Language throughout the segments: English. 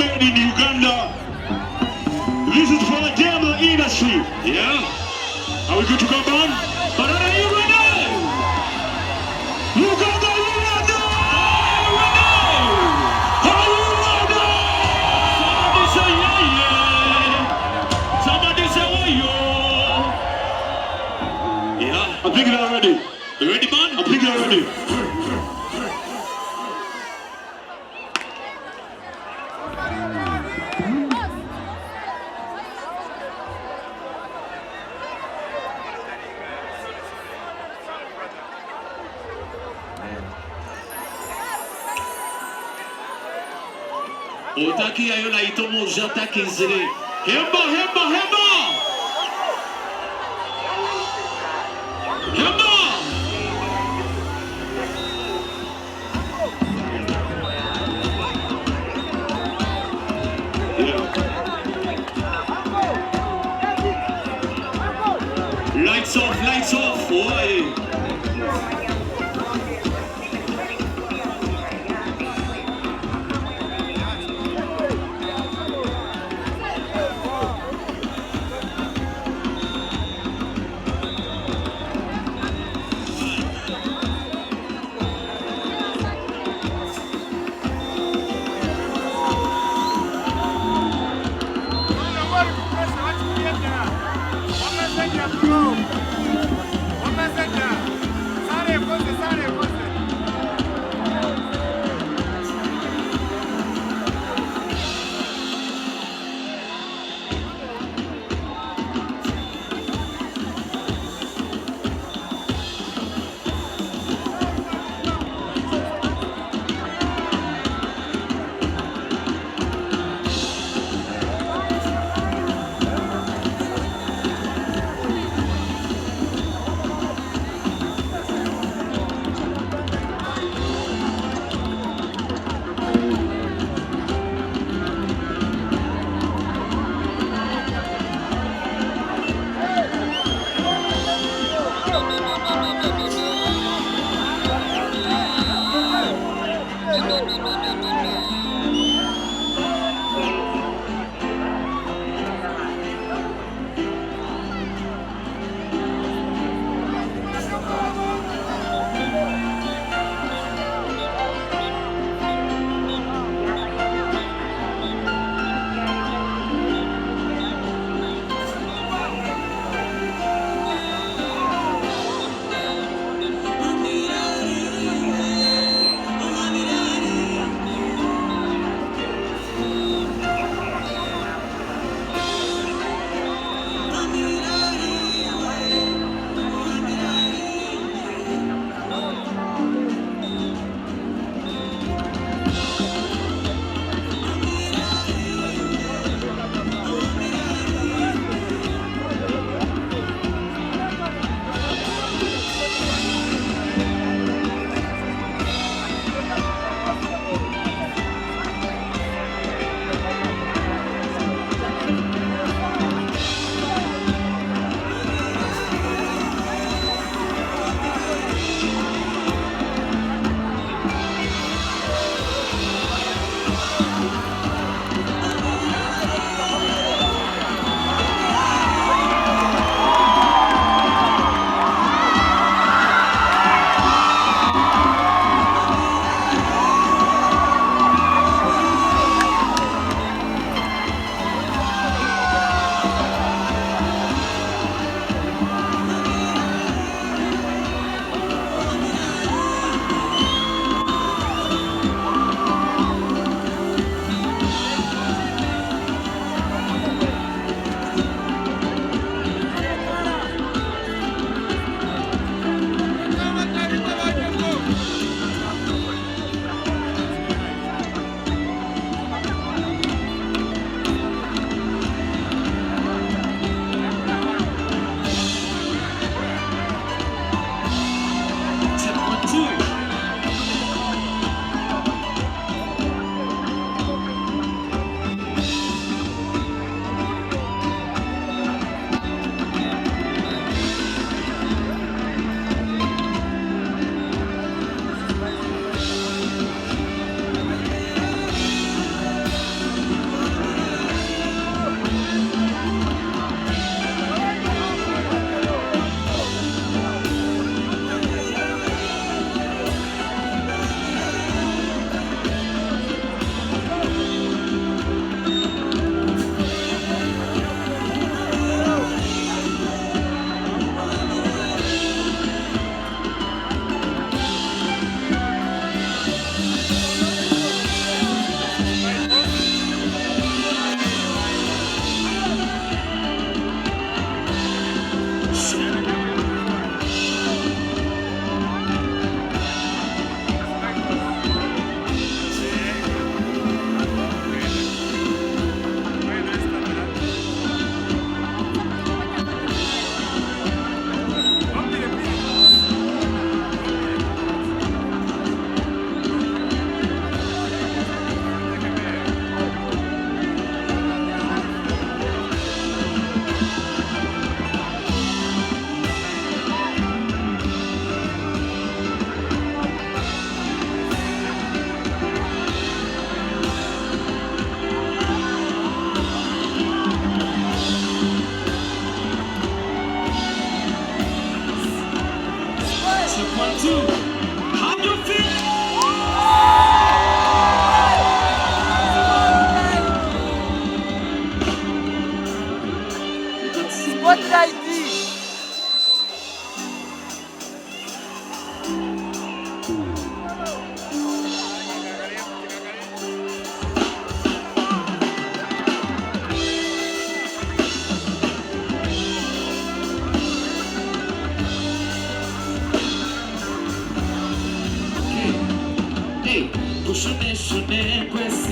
made in Uganda. This is for the German industry. Yeah. Are we good to come on? Banana, you ready? Uganda, you ready? Are you ready? Somebody say yeah, yeah. Somebody say oh, yo. Yeah. I think they're ready. You ready, man? I think they're ready. Utaki ayo na itomo jataki zile. Hemba, hemba, hemba. Hemba. Yeah. Lights off, lights off. Why? Vamos,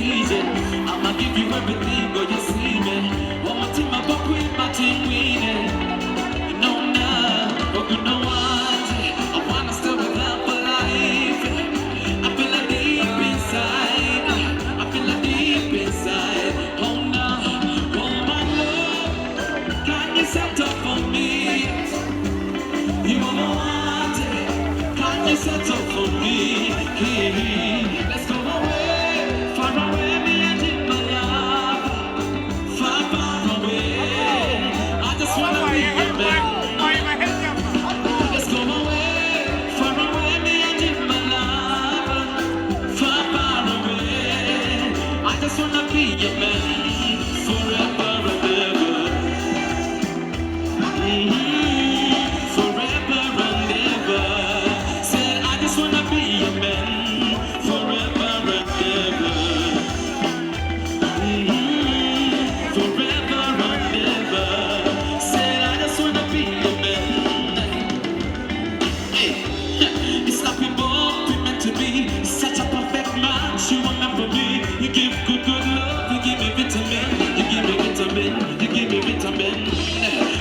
CJ. I'ma give you everything, go you see me. One more team, I buck with my team winning. No, nah, but you know what? I wanna stay with them for life. I feel like deep inside. I feel like deep inside. Oh no, oh my love, can you set up for me? You wanna want it? Can you set up for me? Let's go away, far away, me and you, my love. Far, far away. I just wanna be your man. Let's go away, far away, me and you, my love. Far, far away. I just wanna be your man forever and ever. Forever and ever. Said I just wanna be your man forever and ever. Forever and ever. Said I just wanna be your man. Hey, it's like we both been meant to be. Such a perfect match. You remember me. You give good love. You give me vitamin. You give me vitamin. You give me vitamin.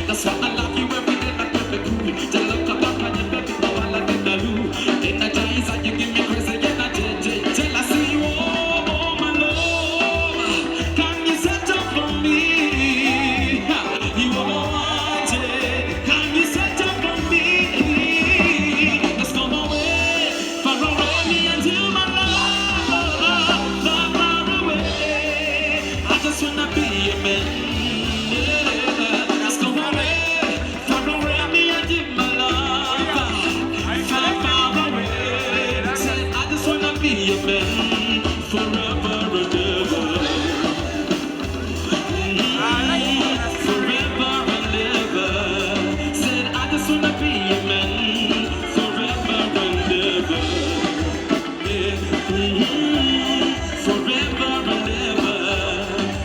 That's why I love you every day like perfect cool. Just look up and you baby, oh I like it the loo. Energize and you give me crazy energy. Till I see you, oh my love. Can you set up for me? You want it? Can you set up for me? Let's go away, far away, me and you, my love. Far, far away. I just wanna be your man. Let's go away, far away, me and you, my love. Far, far away. Said I just wanna be your man forever and ever. Forever and ever. Said I just wanna be your man forever and ever. Forever and ever.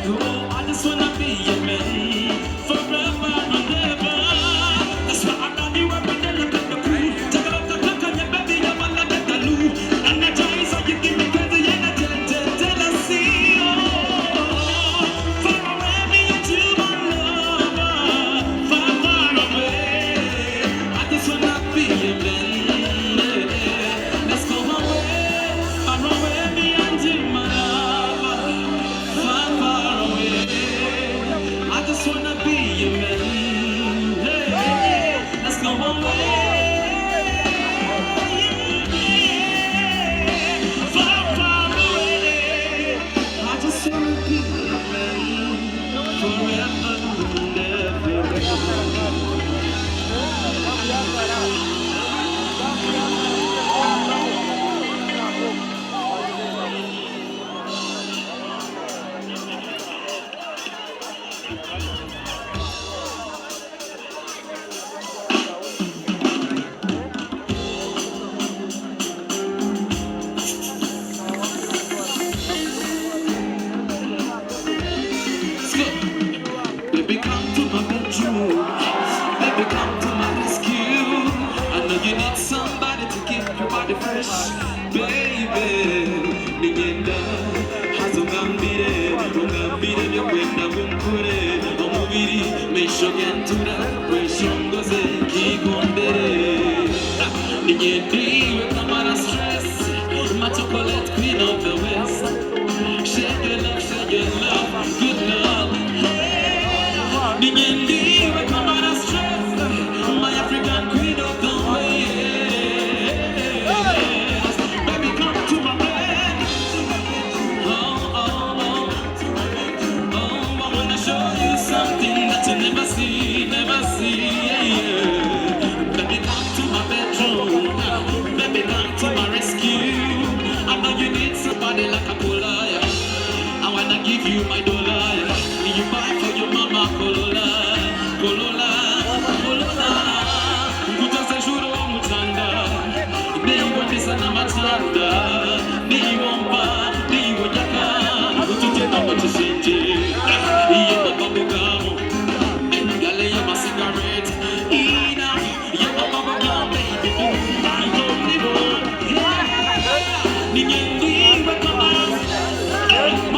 Oh, I just wanna be your man forever and ever. That's why I love you every day like the cool. Take out the clock on your baby, you're gonna get the loo. Energize so you give me crazy energy till I see you. Far away, me and you, my love. Far, far away. I just wanna be your man. Let's go away, far away, me and you, my love. Far, far away. I just wanna be your man. Let's go away. Far, far away. I just wanna be your man forever and ever. Let's go. Baby, come to my bedroom. Baby, come to my rescue. I know you need somebody to keep your body fresh. Baby, nigenda hazugambire ungambire byokwenda bunkure omubiri meshogentura weshongoze kigondere nigendiwe kamara stress my chocolate queen of the west. Share your love, good love. Nigendiwe kamara stress my African queen of the west. Baby, come to my bed. Oh, oh, oh. Oh, I wanna show you something that you never see, never see. Yeah. Baby, come to my bedroom. Baby, come to my rescue. I know you need somebody like a cola. I wanna give you my dollar. You buy for your mama Corolla, Corolla, Corolla. Kutose shuro mutanda. Nei wandisa na matanda. Nei womba, nei wonyaka. Utute na machishinje. Iye na babugamu. Gale ya ma cigarette. Ina, ya ma babugamu baby. Nigendi we come on.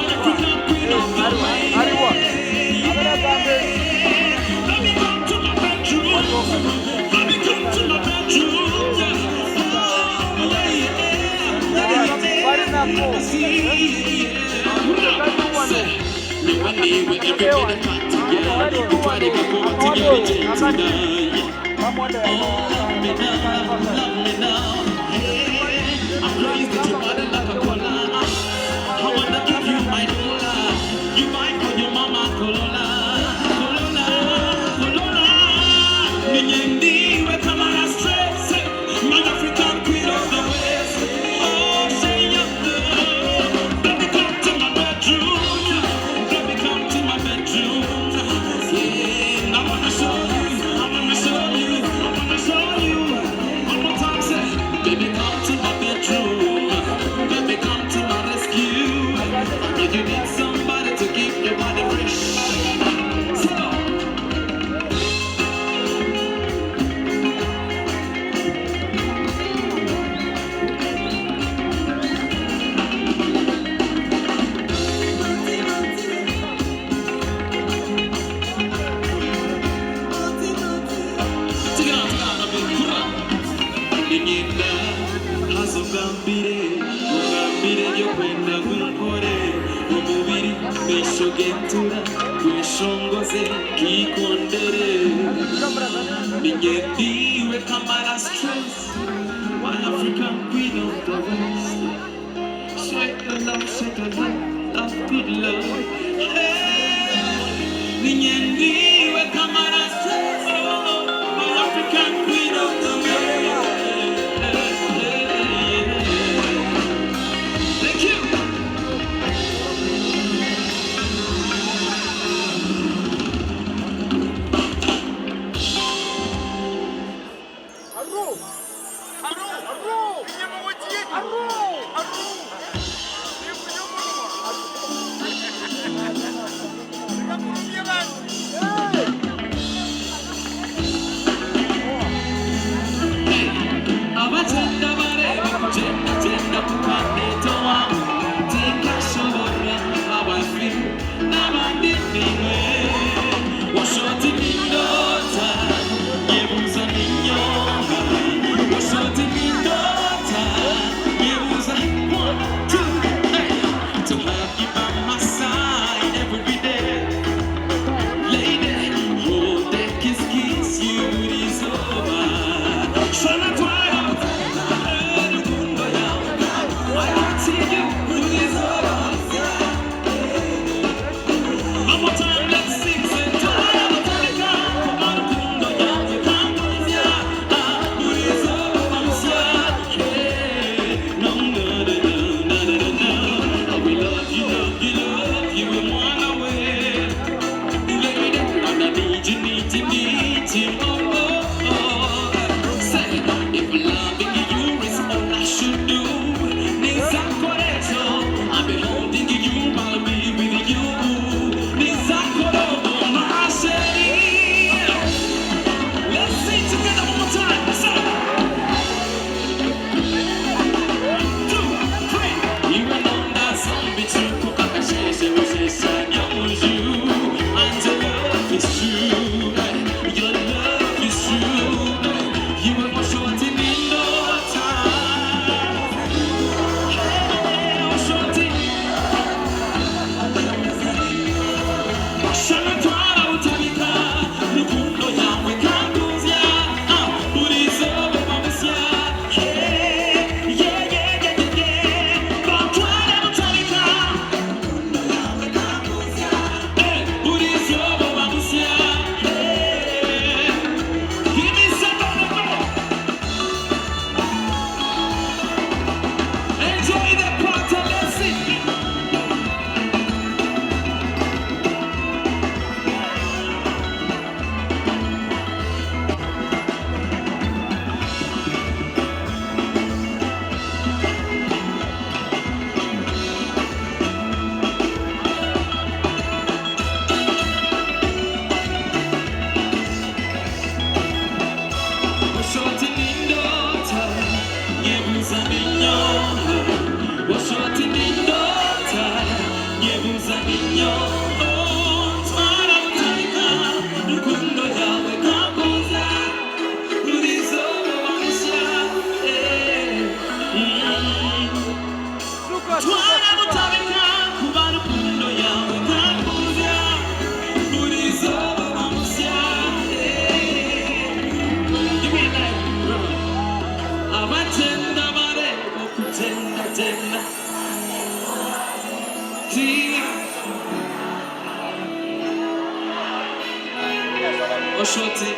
Oshoti.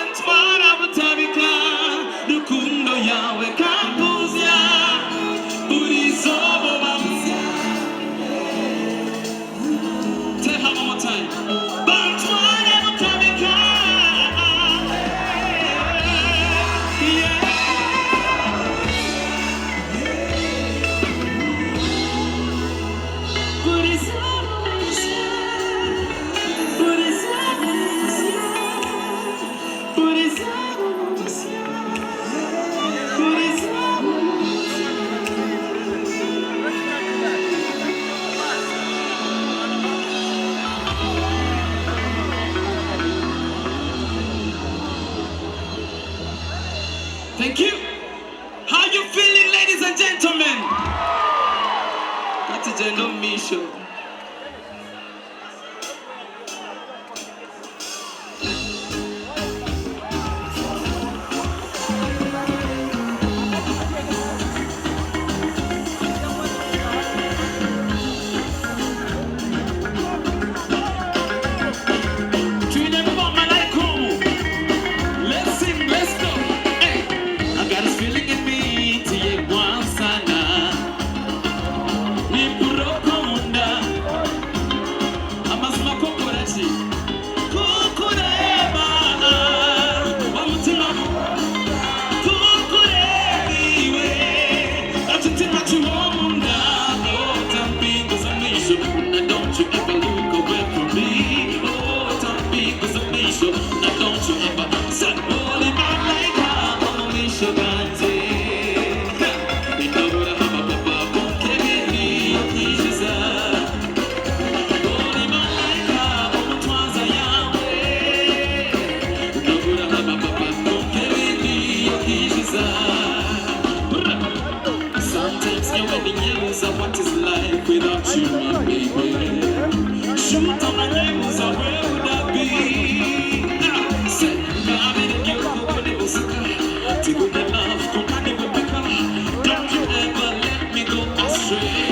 Entwara butabika rukundo yawe kampuzya urizobo bamuzya. Tell her one more time. Bantwara butabika. Thank you. How you feeling, ladies and gentlemen? That's a gender me show. What is life without you, my baby? Shoot on my nose, where would I be? Say, baby, you take good enough, company with me. Don't you ever let me go astray.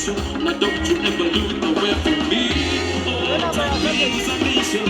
Now don't you ever look away from me. Oh, time is a mission.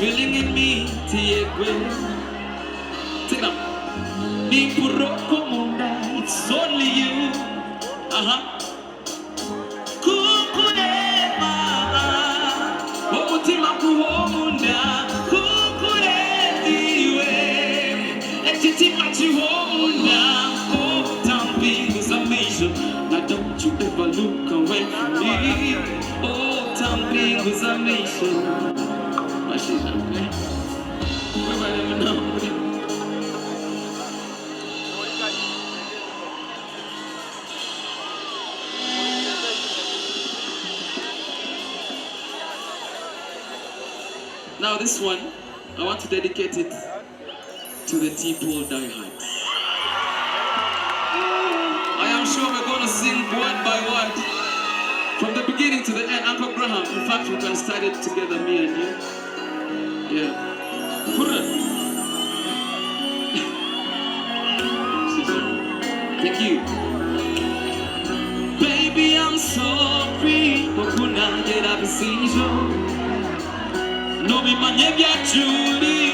Feeling in me, take it up. It's only you. Kukurema, omutima kuhomunda. Kukurediwe, echitima chihomunda. Oh, tambingu zamisho. Now don't you ever look away from me. Oh, tambingu zamisho. Machine, okay? Now this one, I want to dedicate it to the T-Paul diehards. I am sure we're going to sing word by word, from the beginning to the end. Uncle Graham, in fact, we can start it together, me and you. Yeah. Thank you. Baby, I'm sorry. Okuna get up and see you. No be my name yet, Julie.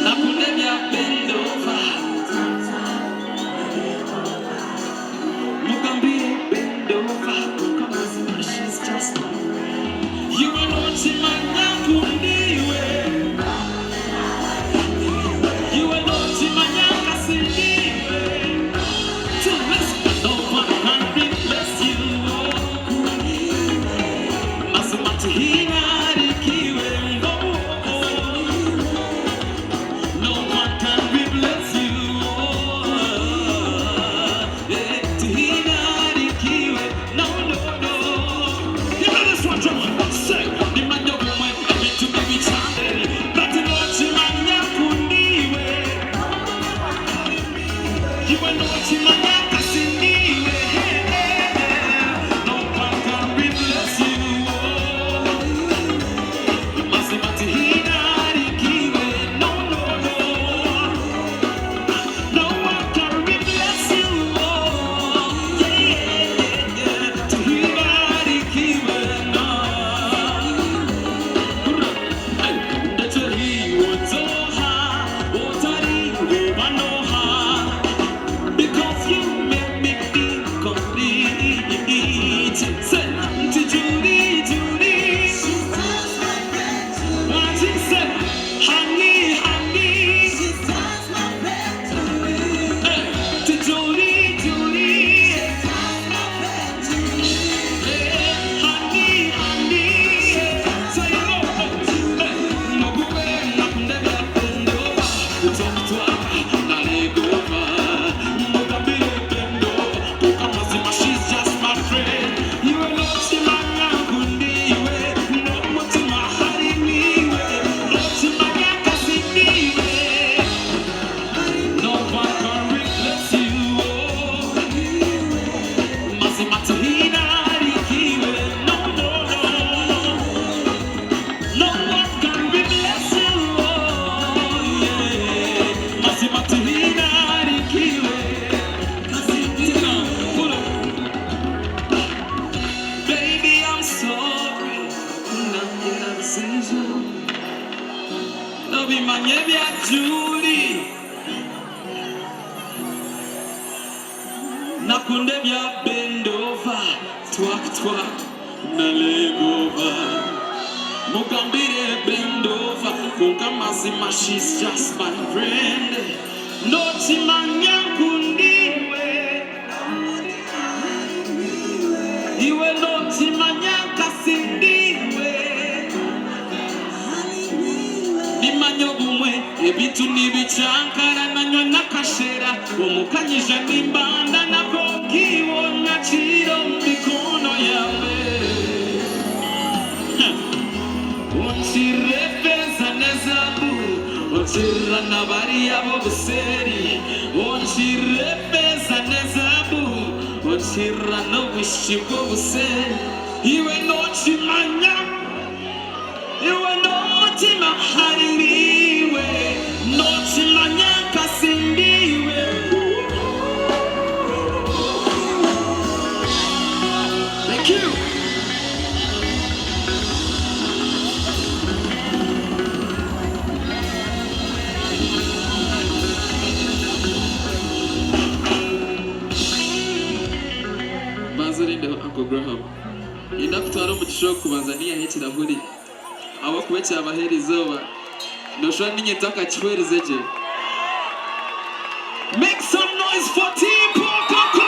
Nakune ya bend over. Mugambi bend over. Come on, she's just you are not in my nakundi way. You are not in my nakasindi way. So let's no one can replace you. Masumati Nakunde bya bend over, twak twak, na leg over. Mugambire bend over, kunkamazima she's just my friend. No chimanya kundiwe, iwe no chimanya kasindiwe. Nimanyo bumwe, ebitu nibichankara nanyo nakashera, omukanyija nimbanda nako kiwona chiro mikono yawe. Onchirepeza nezabu, onchira nabari yabo buseri. Onchirepeza nezabu, onchira no wishibo buseri. Iwe no chimanya, iwe no mutima harimiwe, no chimanya kasindiwe. Thank you. Uncle Graham. Inakutwara umugisha kubanzania hiti na huri. Abo kubecha abaheri zoba. Ndoshwa ninye taka chwereze je. Make some noise for T-Paul Koko.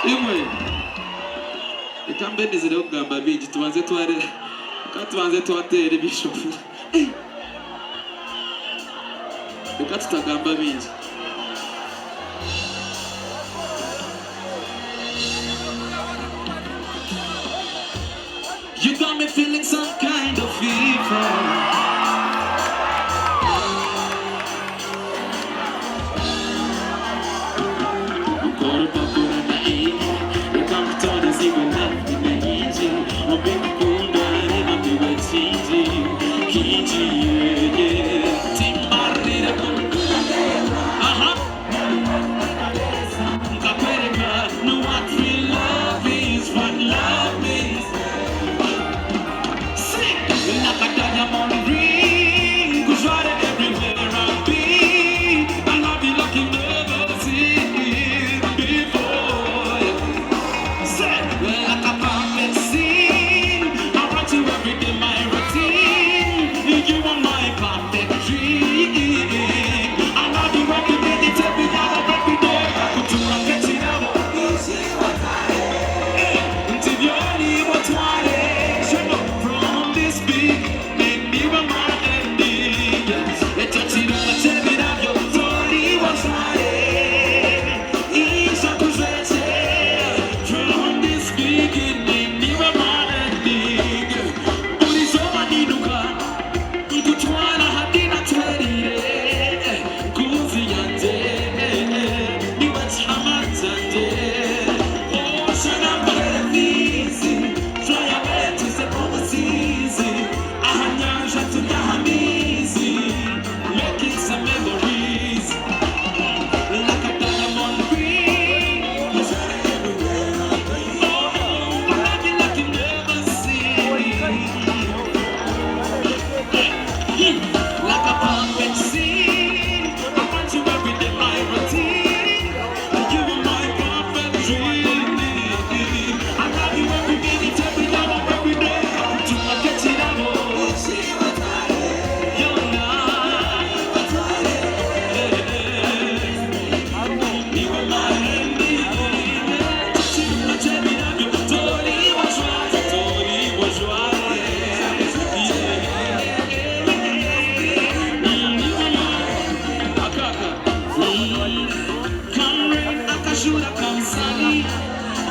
Imwe. Ikambe nizire kugamba biji tubanze twatere bishop. Reka tutagamba biji. You got me feeling some kind of fever.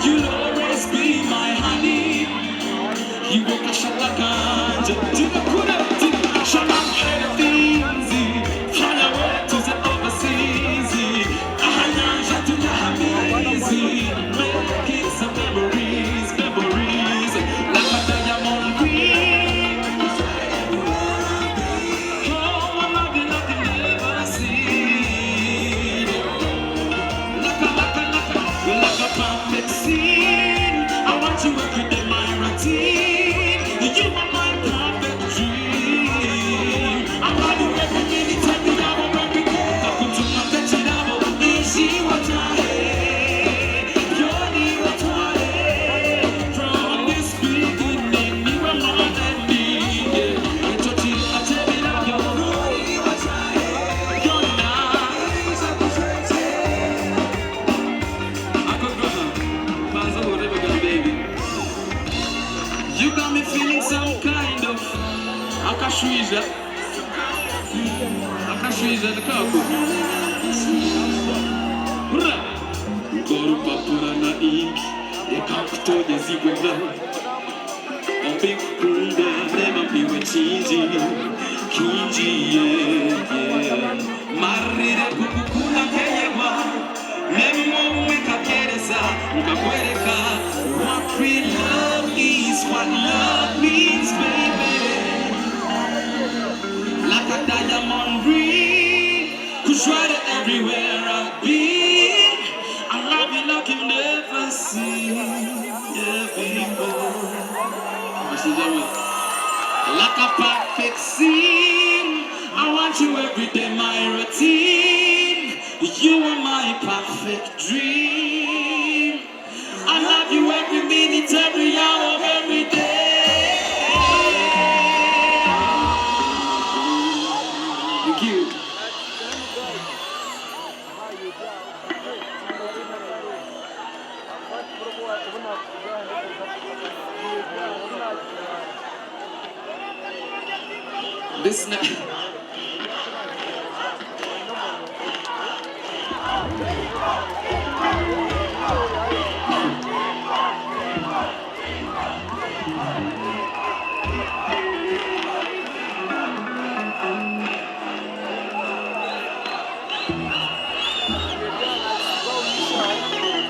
You'll always be my honey. You walk a shalakan, to the kuda, to the shalan, fly away to the overseas. Ahaya, to the hamizi, making some memories, memories, like a diamond green. Oh, I'm loving like you never seen. Like a perfect scene. I want you every day, my routine. You are my perfect dream. I love you every minute, every hour, every day. I put you on the channel. Easy, what I hate. You're the what I hate. From this beginning, you are more than me. I touch you, I tell you now, you're the what I hate. You're nice, I could go, baby. You got me feeling some kind of akashwiza the kako. Hurra! Goro papura na ink, the kakuto ya zigwenda. Ombi kunda nema miwe kinji yeah. Marire kukukuna keyewa, nemo mweka keresa, ukakwereka. What real love is, what love means, baby. Like a diamond ring, cause right everywhere I've been. I love you like you've never seen, yeah, before. Like a perfect scene, I want you every day, my routine. You are my perfect dream. I love you every minute, every hour, every day. Thank you. This night.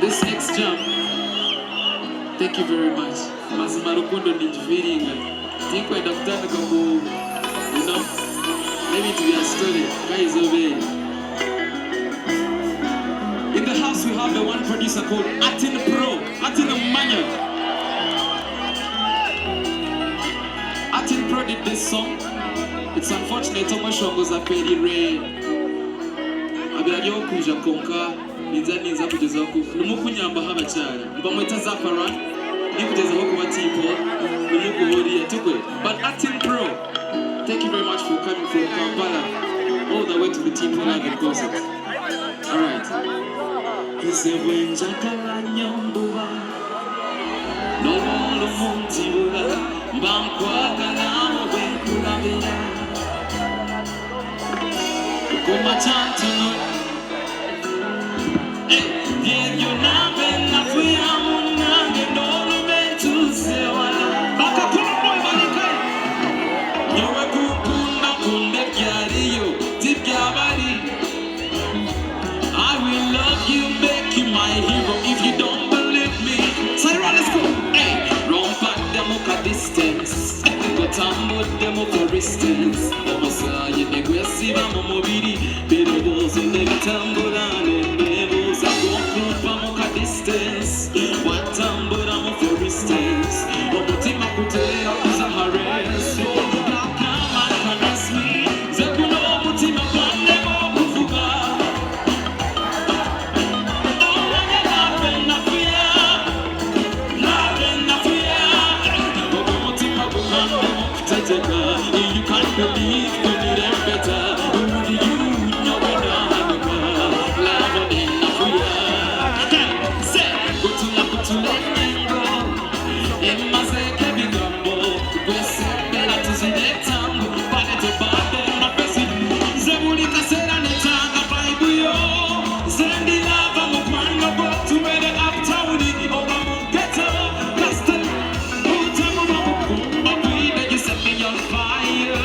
This next jump, thank you very much. Mazima rukundo nijiviringa. Tinkwenda kutandika ku, you know, maybe to be a story. Guys obey. In the house we have the one producer called Atin Pro, Atin Manya. Atin Pro did this song. It's unfortunate how much goes a peri rain. Abirajyo kuja konka. Niza kugeza ku numukunyamba habachari bamwita Zafara ni kugeza ho kuba tipo numukuhoriye tukwe. But Atin Pro, thank you very much for coming from Kampala all the way to the Tipo Live concert. All right. Isebwenja kalanyombuwa no lo muntibula mbankwaga nawe bwenkulabira kuma chantuno. I will love you, make you my hero. If you don't believe me, Sarah, let's go. Hey, run back demo ka distance. Go tambo demo for distance. Omosa yedegwesiba mu mubiri. Bero bozo nebitambulane. Nebuza kumpa mu ka distance. Watambula mu for distance. Omutima kutera kuza haress. Kama caress me. Zekuno omutima kwane mo kuvuga. You can't believe you need them better. Only you know when I'm love enough for ya. Say, go to Lengo. In my second big gumbo. We say, Bella to see the tango. But it's a bad day, my president. Zemulika said, and it's a Bible, yo. Zendi lava, Mukmanga, brought to where the uptown in Obama ghetto. Castle, Utama, you set me on fire.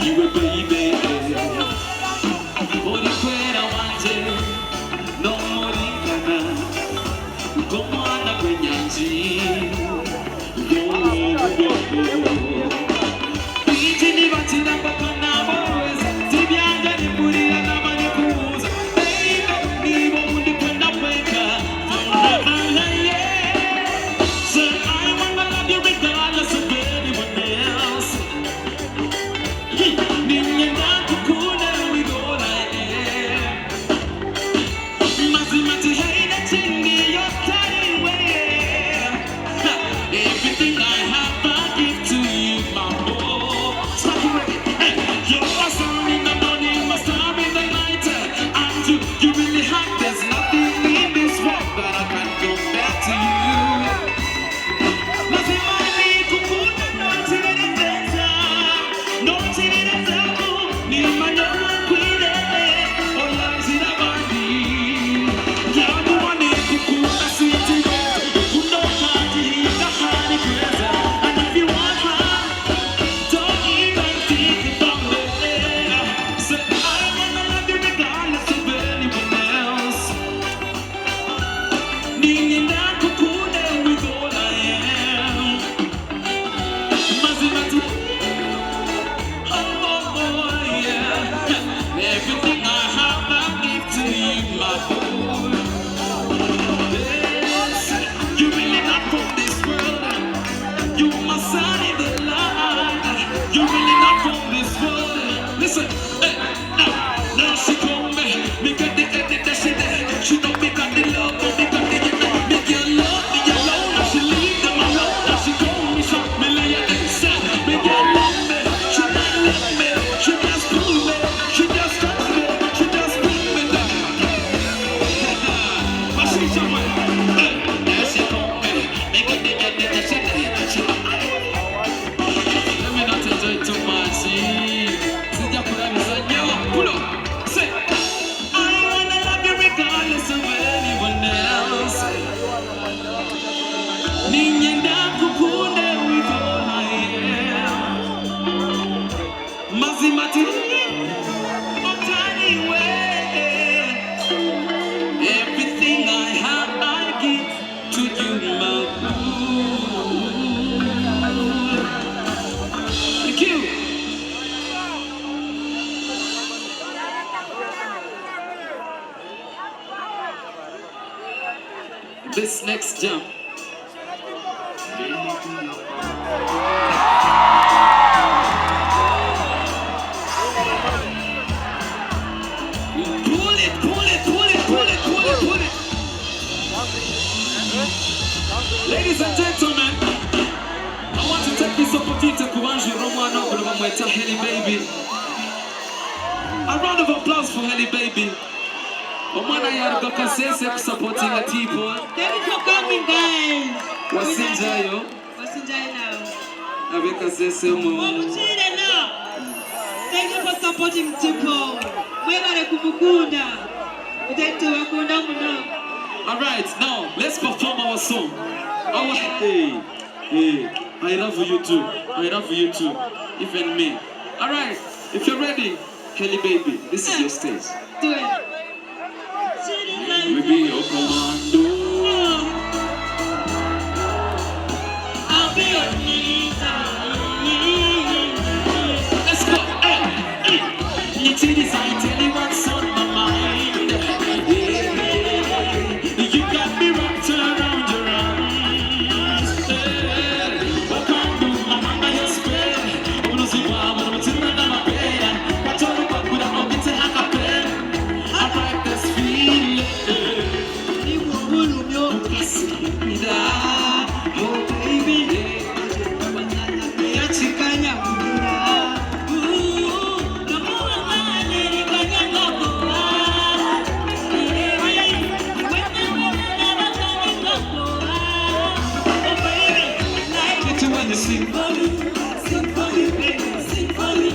iwe baby uri kwera wanje no muri kana ukomana kwenyanji iji ni batira mpaka naboweza tibyanja nikurira n'abanikubuza baby niba undi kwenda kweka so I wanna love you regardless of anyone else. Ninyenda kukuna with all I am. Mazimati haina chini yote way. Everything I have I give to you, my boy. Stop it. Hey, you're my sun in the morning, my star in the night. And you really have. There's nothing in this world that I can compare to you. Mazimati kukuna notirireza, notirireza ku ni manyola kwile, olazira bandi. Yabu wani kukuna switi, kuno kati kahani kweza. And if you want her, don't even think about it. So I wanna love you regardless of anyone else. Ninyenda kukuna with all I am. Mazimati, oh yeah. Everything I have I give to you, my boy. Yes, you really not from this world. You my sun in the light. You really not from this world. Listen, hey, now she come me got the edit that she there. She don't me got the love, but me got the unit. Make your love me alone. Now she leave them alone. Now she go me shot me like a inside. Make your love me. She not love me. She just pull me. She just touch me. She just bring me down. But she somewhere. Now she come me. Make got the edit that she there. She let me not enjoy too much. Sija kuramiza nyawa. Pull up. Say, I wanna love you regardless of anyone else. Ninyenda kukuna with all I am. Mazimati, otani way. Everything I have I give to you, my boo. Thank you. This next jump. Pull it, pull it, pull it, pull it, pull it, pull it. Ladies and gentlemen, I want to take this opportunity to kuanzia Romano Brumweta Helly Baby. A round of applause for Helly Baby. Omwana yaruka kasese supporting a teapot. Thank you for coming, guys. Wasinjayo. Wasinjai now. Abeka sese mu. Wamuchire now. Thank you for supporting Tipo. Mwebale kumukunda. Utetu wakunda muno. All right, now let's perform our song. Hey, I love you too. I love you too. Even me. All right, if you're ready, Kelly Baby, this is your stage. Do it. We be your commando. I'll be your leader. Let's go. Hey. You see this, I tell you what's on my mind. You got me wrapped around your arms. What can do? I'm under your spell. I'm gonna see why I'm gonna turn on my bed. I told you what would I get to have a pen. I like this feeling. Oh baby, sing for me, sing for me, baby, sing for me.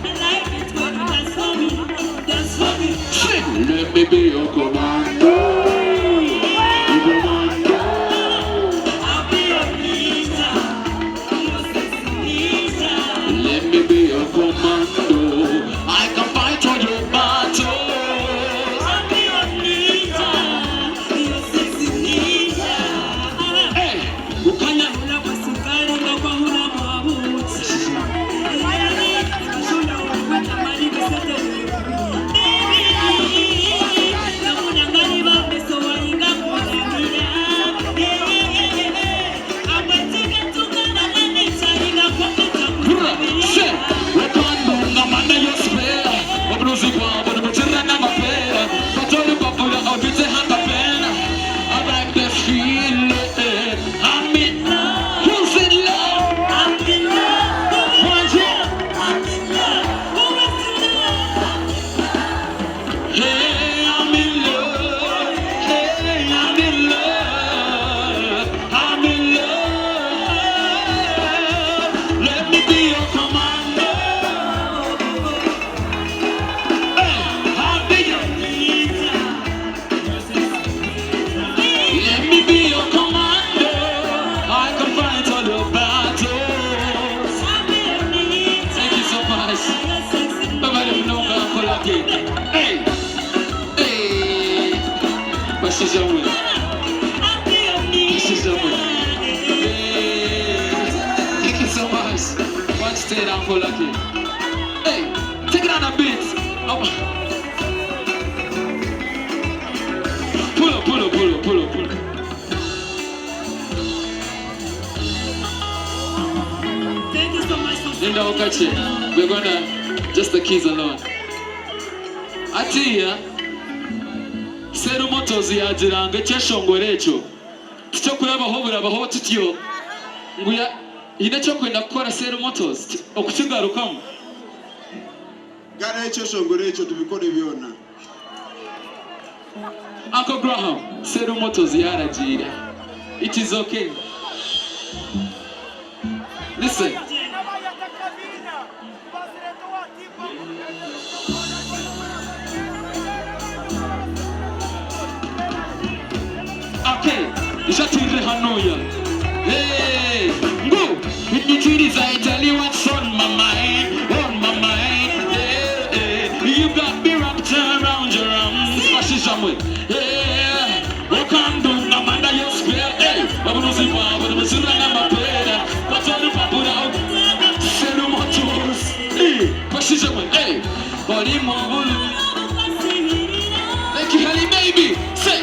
I like it when you dance for me, dance for me. Sing, let me be your commando, commando. I'll be your leader, your sexy leader. Let me be your commando. Bashijamwe. Bashijamwe. Thank you so much. One stay down for lucky. Hey, take it on a bit. Oh. Pull up. Thank you so much for Linda Okache, we're gonna just the keys alone. Atiya Seru Motors yagiranga cyeshongore echo. Cyo kurabaho burabaho tutyo. Nguya ine cyo kwenda gukora Seru Motors okukigarukamo. Gara echo shongore echo tubikore byona. Uncle Graham, Seru Motors yaragira. It is okay. Listen. Okay, ishatire hanoya. Hey, go. Nitiriza I tell you what's on my mind, Yeah. You got me wrapped around your arms, Bashijamwe. Yeah, what can do? I'm under your spell. Hey, I'm losing power, but I'm still in my bed. What's on the paper now? Seru Motors. Hey, Bashijamwe. Hey, body mobile. Thank you, honey, baby. Say.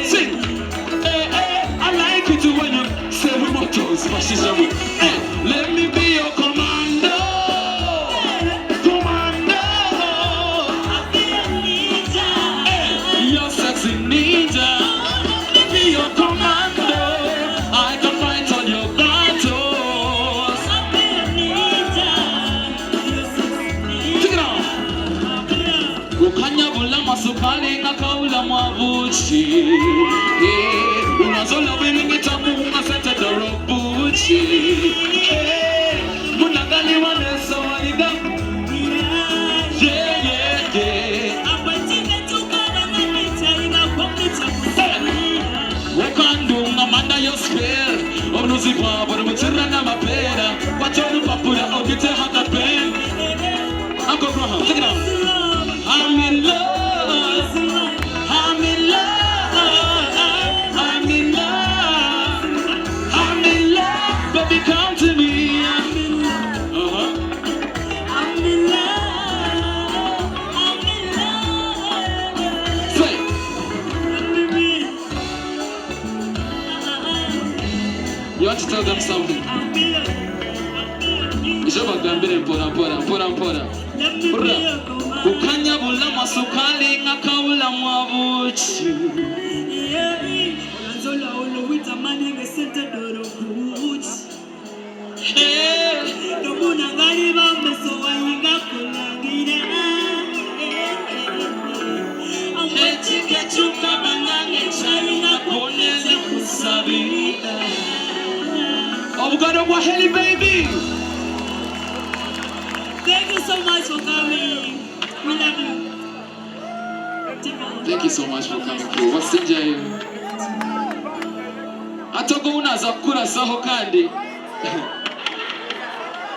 Sing. I like it when you Seru Motors, Bashijamwe. Hey, let me be your commando. Hey, your sexy ninja. Let me be your commando. I can fight on your battles. Take it on. Ukanya bulama sukali ngakaula mwavuchi. Unazola wiringi tamu ungasete dorobuchi. Munagali wanesa waliga. Yeah. Wakandu ngamanda yo spell. Onuzipa bora mutsira na mapera. Wachonu papura ogite haka pen. Uncle Graham, take it out. I'm in love, baby come to me. I'm in love, Say. You want to tell them something? Ishobagambire mpora. Ukanya bulama sukali ngakaula mwavuchi. Unazola wita mani ngesente dorobuchi. Tobuna ngali bambeso wayinga kulangira. Amwechike chuka banange chali na koneze kusabira. Obugado bwa heli baby. Thank you so much for coming. We love you. Thank you so much for coming through. Wasinja hiyo. Atoko unaza kukura saho kandi.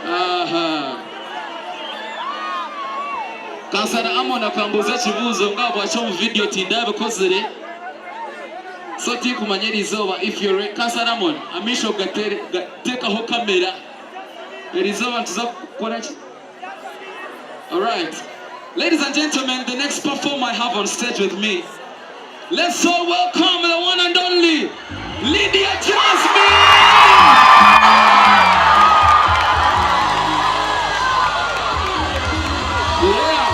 Aha. Kansana amona kambuza chibuzo ngabo acho mu video tindabe kozere. So ti kumanyeri izoba if you're ready. Kansana amona amisho gateka ho kamera. Erizoba tuza kukora chi. All right. Ladies and gentlemen, the next performer I have on stage with me. Let's all welcome the one and only Lydia Jasmine! Yeah.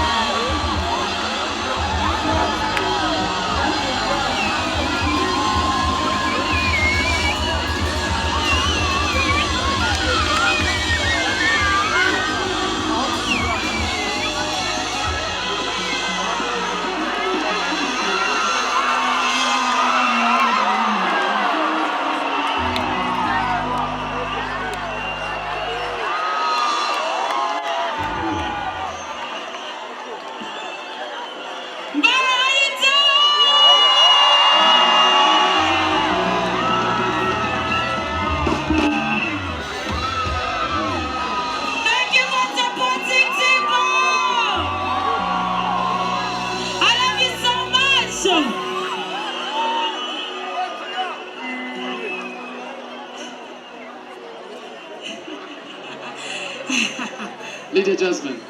DJ Jasmine.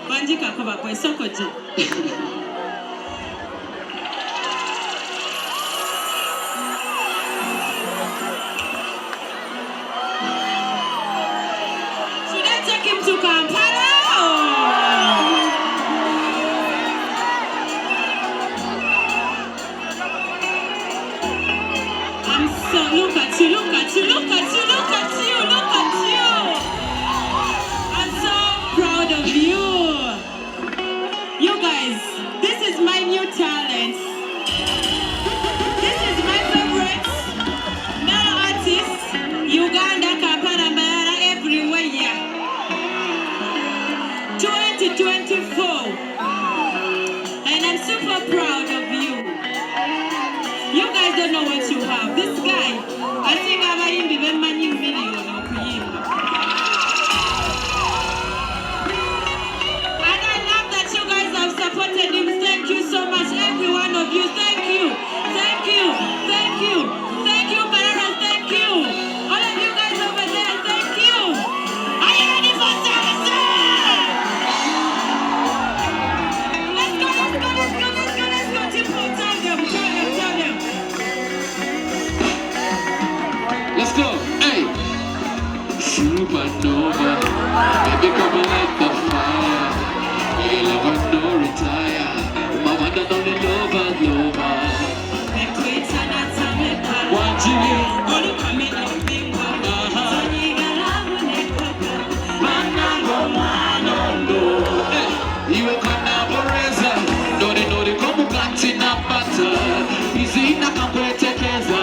Banjika kuba kwa soko je. Should I take him to Kampala? I'm so look at you, look at you, look at you, look at you, look at you. I'm so proud of you. You guys, this is my new talent. This is my favorite male artist. Uganda, Kampala, Mara, everywhere. 2024. And I'm super proud of you. You guys don't know what you have. This guy, I think I'm in the many million of him. And I love that you guys have supported him. Thank you so much, every one of you. Thank you. Thank you. Thank you. Thank you, Bananas. Thank you. All of you guys over there, thank you. Are you ready for Salsa? Let's go, let's go, let's go, let's go, let's go. Tipo, tell them, tell them, tell them. Let's go. Hey. Supernova. Baby, come and light the fire. You never know retire. My one and only lover, lover. One G. You can never raise up. No, they come back in a battle. Easy, not a great tekeza.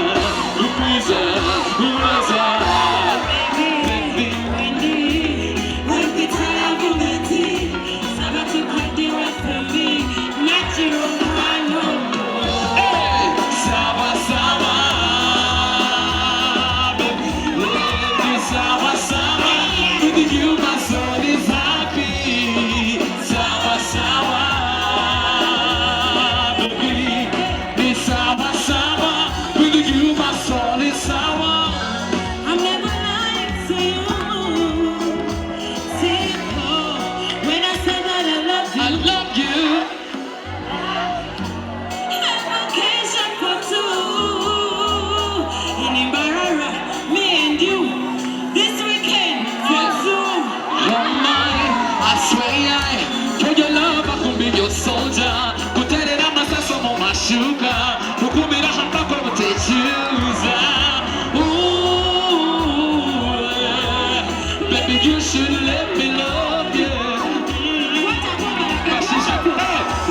You should let me love you.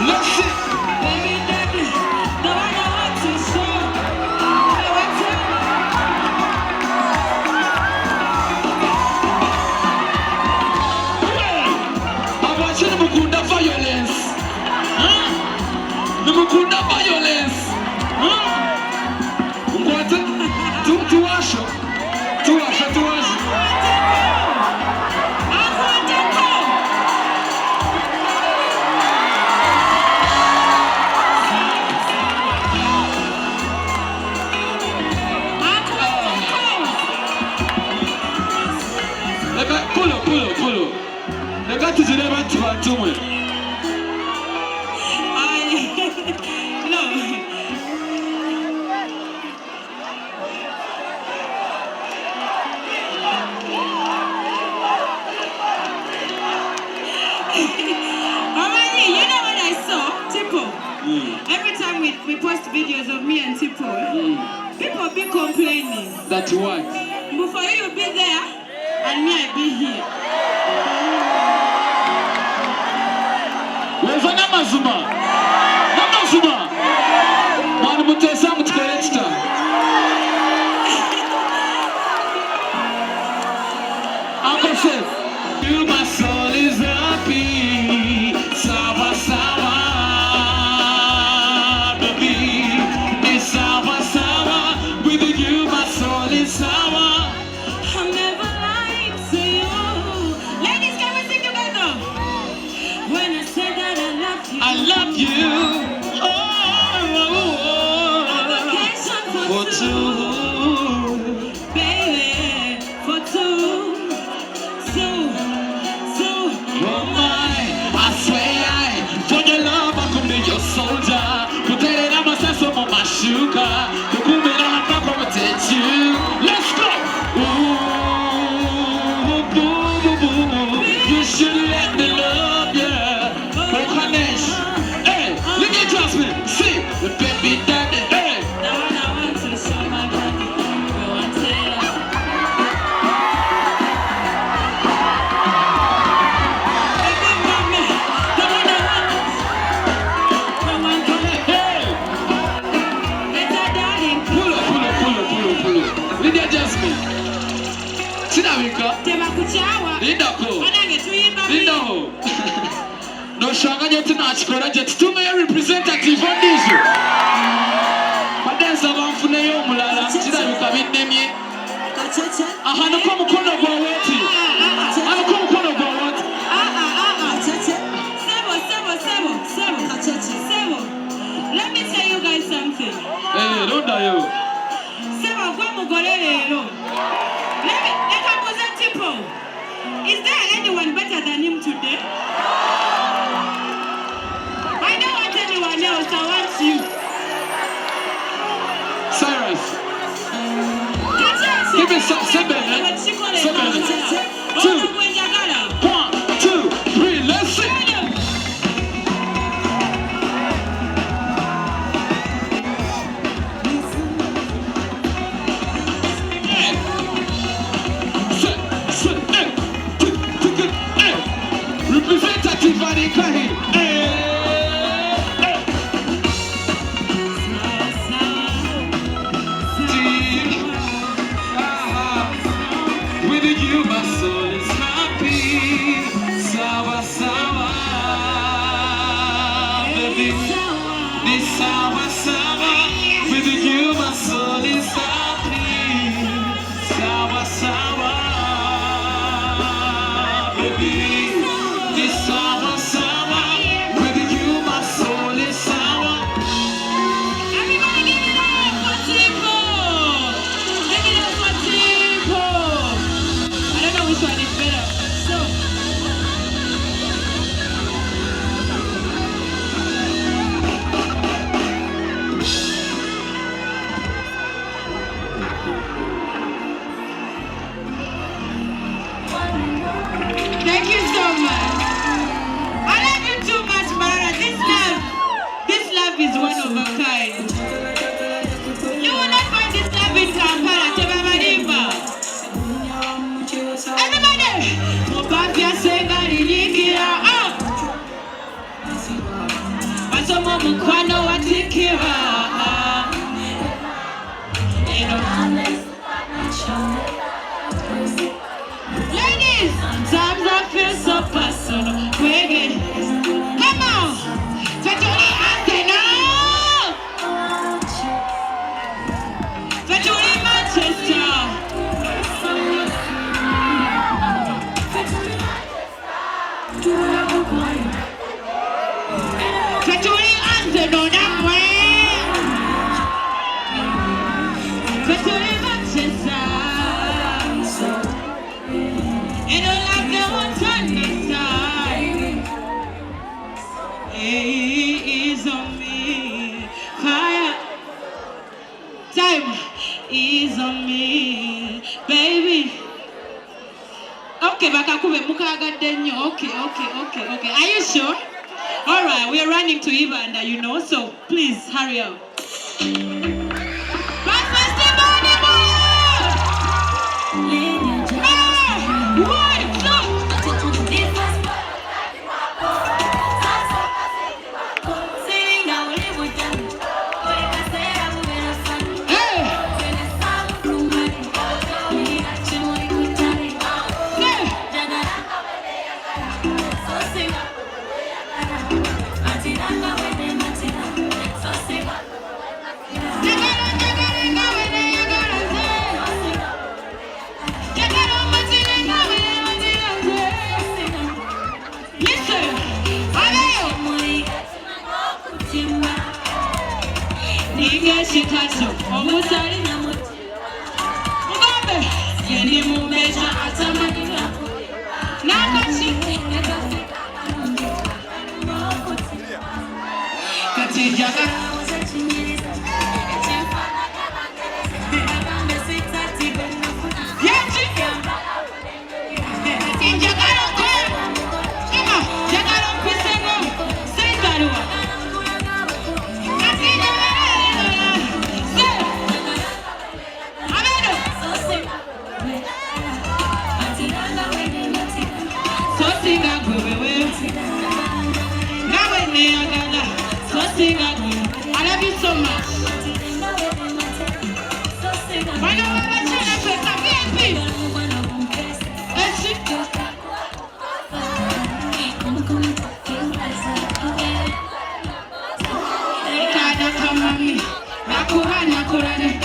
Let's see. Baby, daddy, the one I want to show. I want you to mukunda violence. The mukunda violence. To wash. Pull up. They got to the left to win. No. Alright, you know what I saw? Tipo. Every time we post videos of me and Tipo, people be complaining. That's what? Before you be there, and me I be here. Where's the Namazuma? Man, Mutesa Mutkaresta. Uncle says, you my soul is happy. Sawa sawa, baby. It's sawa sawa. With you my soul is sawa. I'm never lying to you. Ladies, can we sing together? When I say that I love you. For two, baby, for two, so Tebakutuka. Tebakuchawa. Lindako. Anange tuyimba. Lindaho. No shanganya tunachikora je tutume ya representative ondizo. Badenza bamfuneyo omulala kirabika binnemye. Ahano ko mukono gwa weti. Ahano ko mukono gwa weti. Sebo. Let me tell you guys something. Ronda yo. Sebo gwa mugore lero. Let me present people. Is there anyone better than him today? I don't want anyone else, I want you. Cyrus. Give me some 7. 2. 1, 2, 3, let's sing. Representative Anikahi. With you, my soul is happy. Sawa, sawa, baby. This sawa, sawa. With you, my soul is happy. Sawa, sawa, baby. This sawa, sawa. With you, my soul is sawa. Everybody give it up for Tico. Give it up for Tico. I don't know which one is better. So. Thank you so much. I love you too much, Mara. This love is one of a kind. You will not find this love in Kampala, Tebamarimba. Everybody! Mupapia senga liligira up. Masomo mukwano watikira. Ladies, sometimes I feel so personal. Come on! Fatuli Arsenal! Fatuli Manchester! Fatuli Arsenal that way! Fatuli Manchester! And all of them what's on this side. He is on me. Fire. Time is on me. Baby. Okay, bakakube mukagadde nnyo. Okay. Are you sure? All right, we are running to Ibanda, you know, so please hurry up. Shikacho, omusali Mugambe, yeni mumeja atamadina Nakachi Katijaga Yechi Katijaga Ema, jagaro pisego Seitarua I love you so much. kubanya kurane.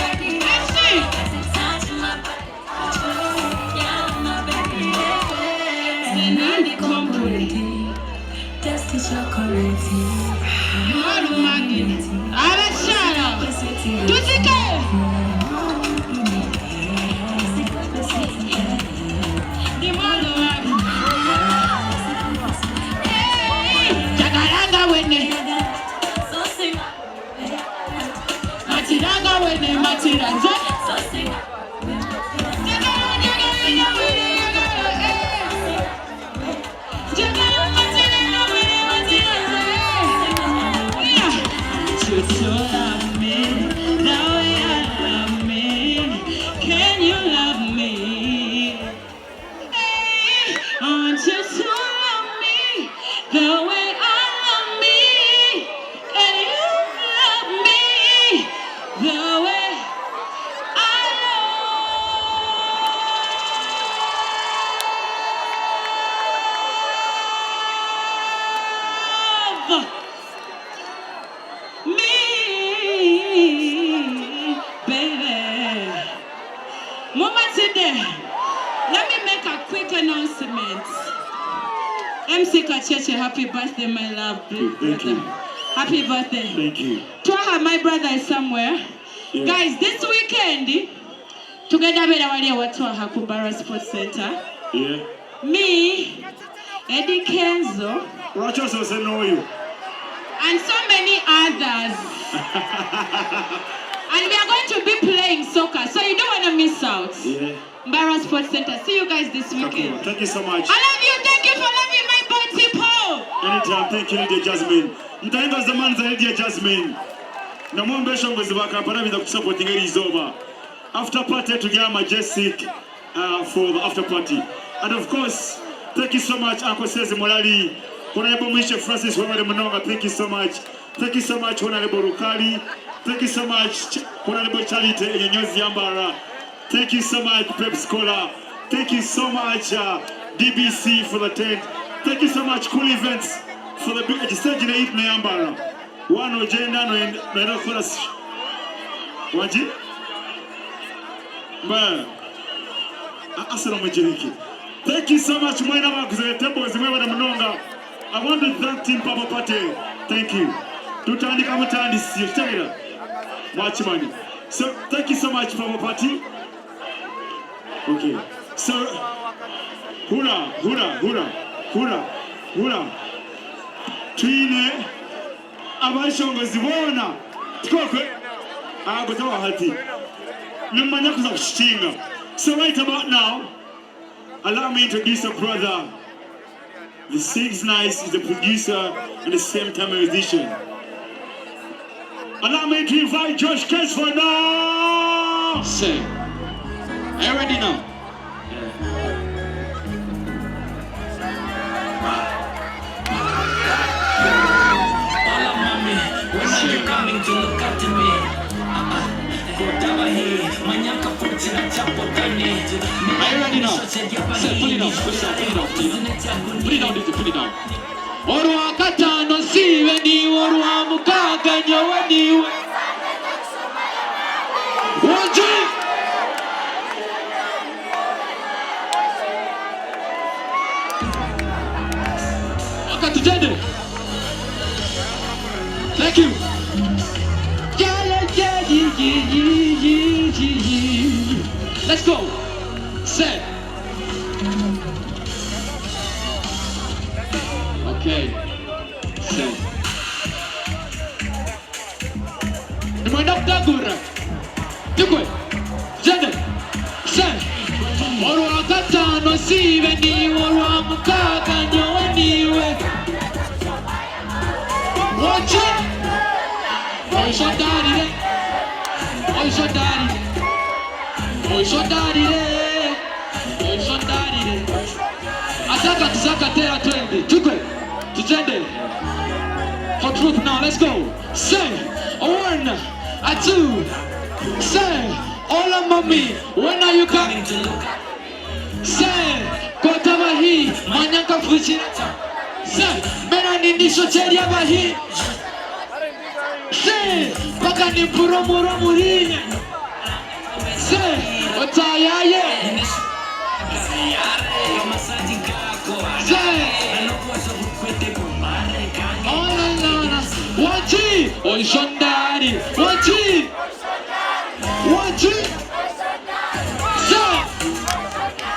Nani kompure. Malu magini. Abashara. Tuzike. Ni malu magini. Jagaranga wene. Matiranga wene matiranga. Let me make a quick announcement. MC Kacheche, happy birthday, my love. Thank you. Happy birthday. Thank you. Twaha, my brother is somewhere. Yeah. Guys, this weekend, together with our Twaha Kubara Sports Center. Yeah. Me, Eddie Kenzo, Rochas also know you. and so many others. And we are going to be playing soccer, so you don't want to miss out. Yeah. Mbara Sports Center. See you guys this weekend. Thank you so much. I love you. Thank you for loving my boy people. Anytime. Thank you, Lydia Jasmine. Mtaenga zamani za Lydia Jasmine. Na mwombe shongwe zibaka para biza kusupport ngeri izoma. After party to get majestic for the after party. And of course, thank you so much Uncle Sezi Morali. Honorable Mwishe Francis Wemere Mnonga, thank you so much. Thank you so much Honorable Rukali. Thank you so much Honorable Charity Enyozi Yambara. Thank you so much Pep Scholar. Thank you so much DBC for the tent. Thank you so much Cool Events for the big stage in the evening Yambara. One agenda no chorus. Waji? Ba. Assalamu alaikum. Thank you so much Mwana Wakuze Tembo Zimwewa Mnonga. I want to thank Team Papa Pate. Thank you. Tutandika mutandi siyo much money. So thank you so much Papa Pate. Okay. So hura hura hura hura hura. Twine abashongozi bona tukokwe agotawa hati. Nimanya kuza kushinga. So right about now, allow me to introduce a brother. The Six Nice is the producer and the same time musician. Allow me to invite Josh Kesford now. Say, are you ready now? Hola mami, when are you coming to look after me? Are you ready now? Say, pull it down, pull it down, pull it down, pull it down, pull it down. Orwa katano siwe ni orwa mukaga nyowe niwe. Waji! Akatujende. Thank you. Let's go. Set. Okay. Set. Nimwenda gura. Tukwe. Jende. Set. Orwa katano siwe ni orwa mukaga nyowe niwe. Watch it. Oh, so daddy. Oh, so daddy. Oh, so daddy. Oh, so daddy. Ataka tuzaka tera twende. Tukwe. Tujende. For truth now, let's go. Say a one, a two. Say, hola mommy, when are you coming to look? Say, kotaba hii, manyaka fuchira. Say, mena nindisho cheria bahi. Say, paka ni puromuro murinya. Se, otayaye. Se. Oh no. Wachi, oishondari. Wachi. Se.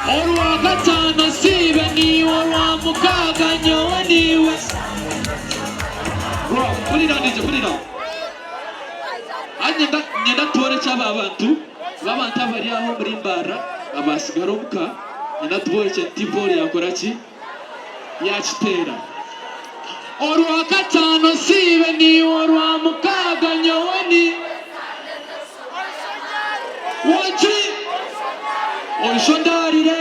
Orwa gatano sibe ni orwa mukaga nyoniwe. Bro, put it on DJ, put it on. Nyenda tore cy'aba bantu babanta bari aho muri mbara abasigaruka nyenda tubore cyo T-Ball yakora ki yakitera orwa gatano sibe ni orwa mukaga nyoni wachi oishondarire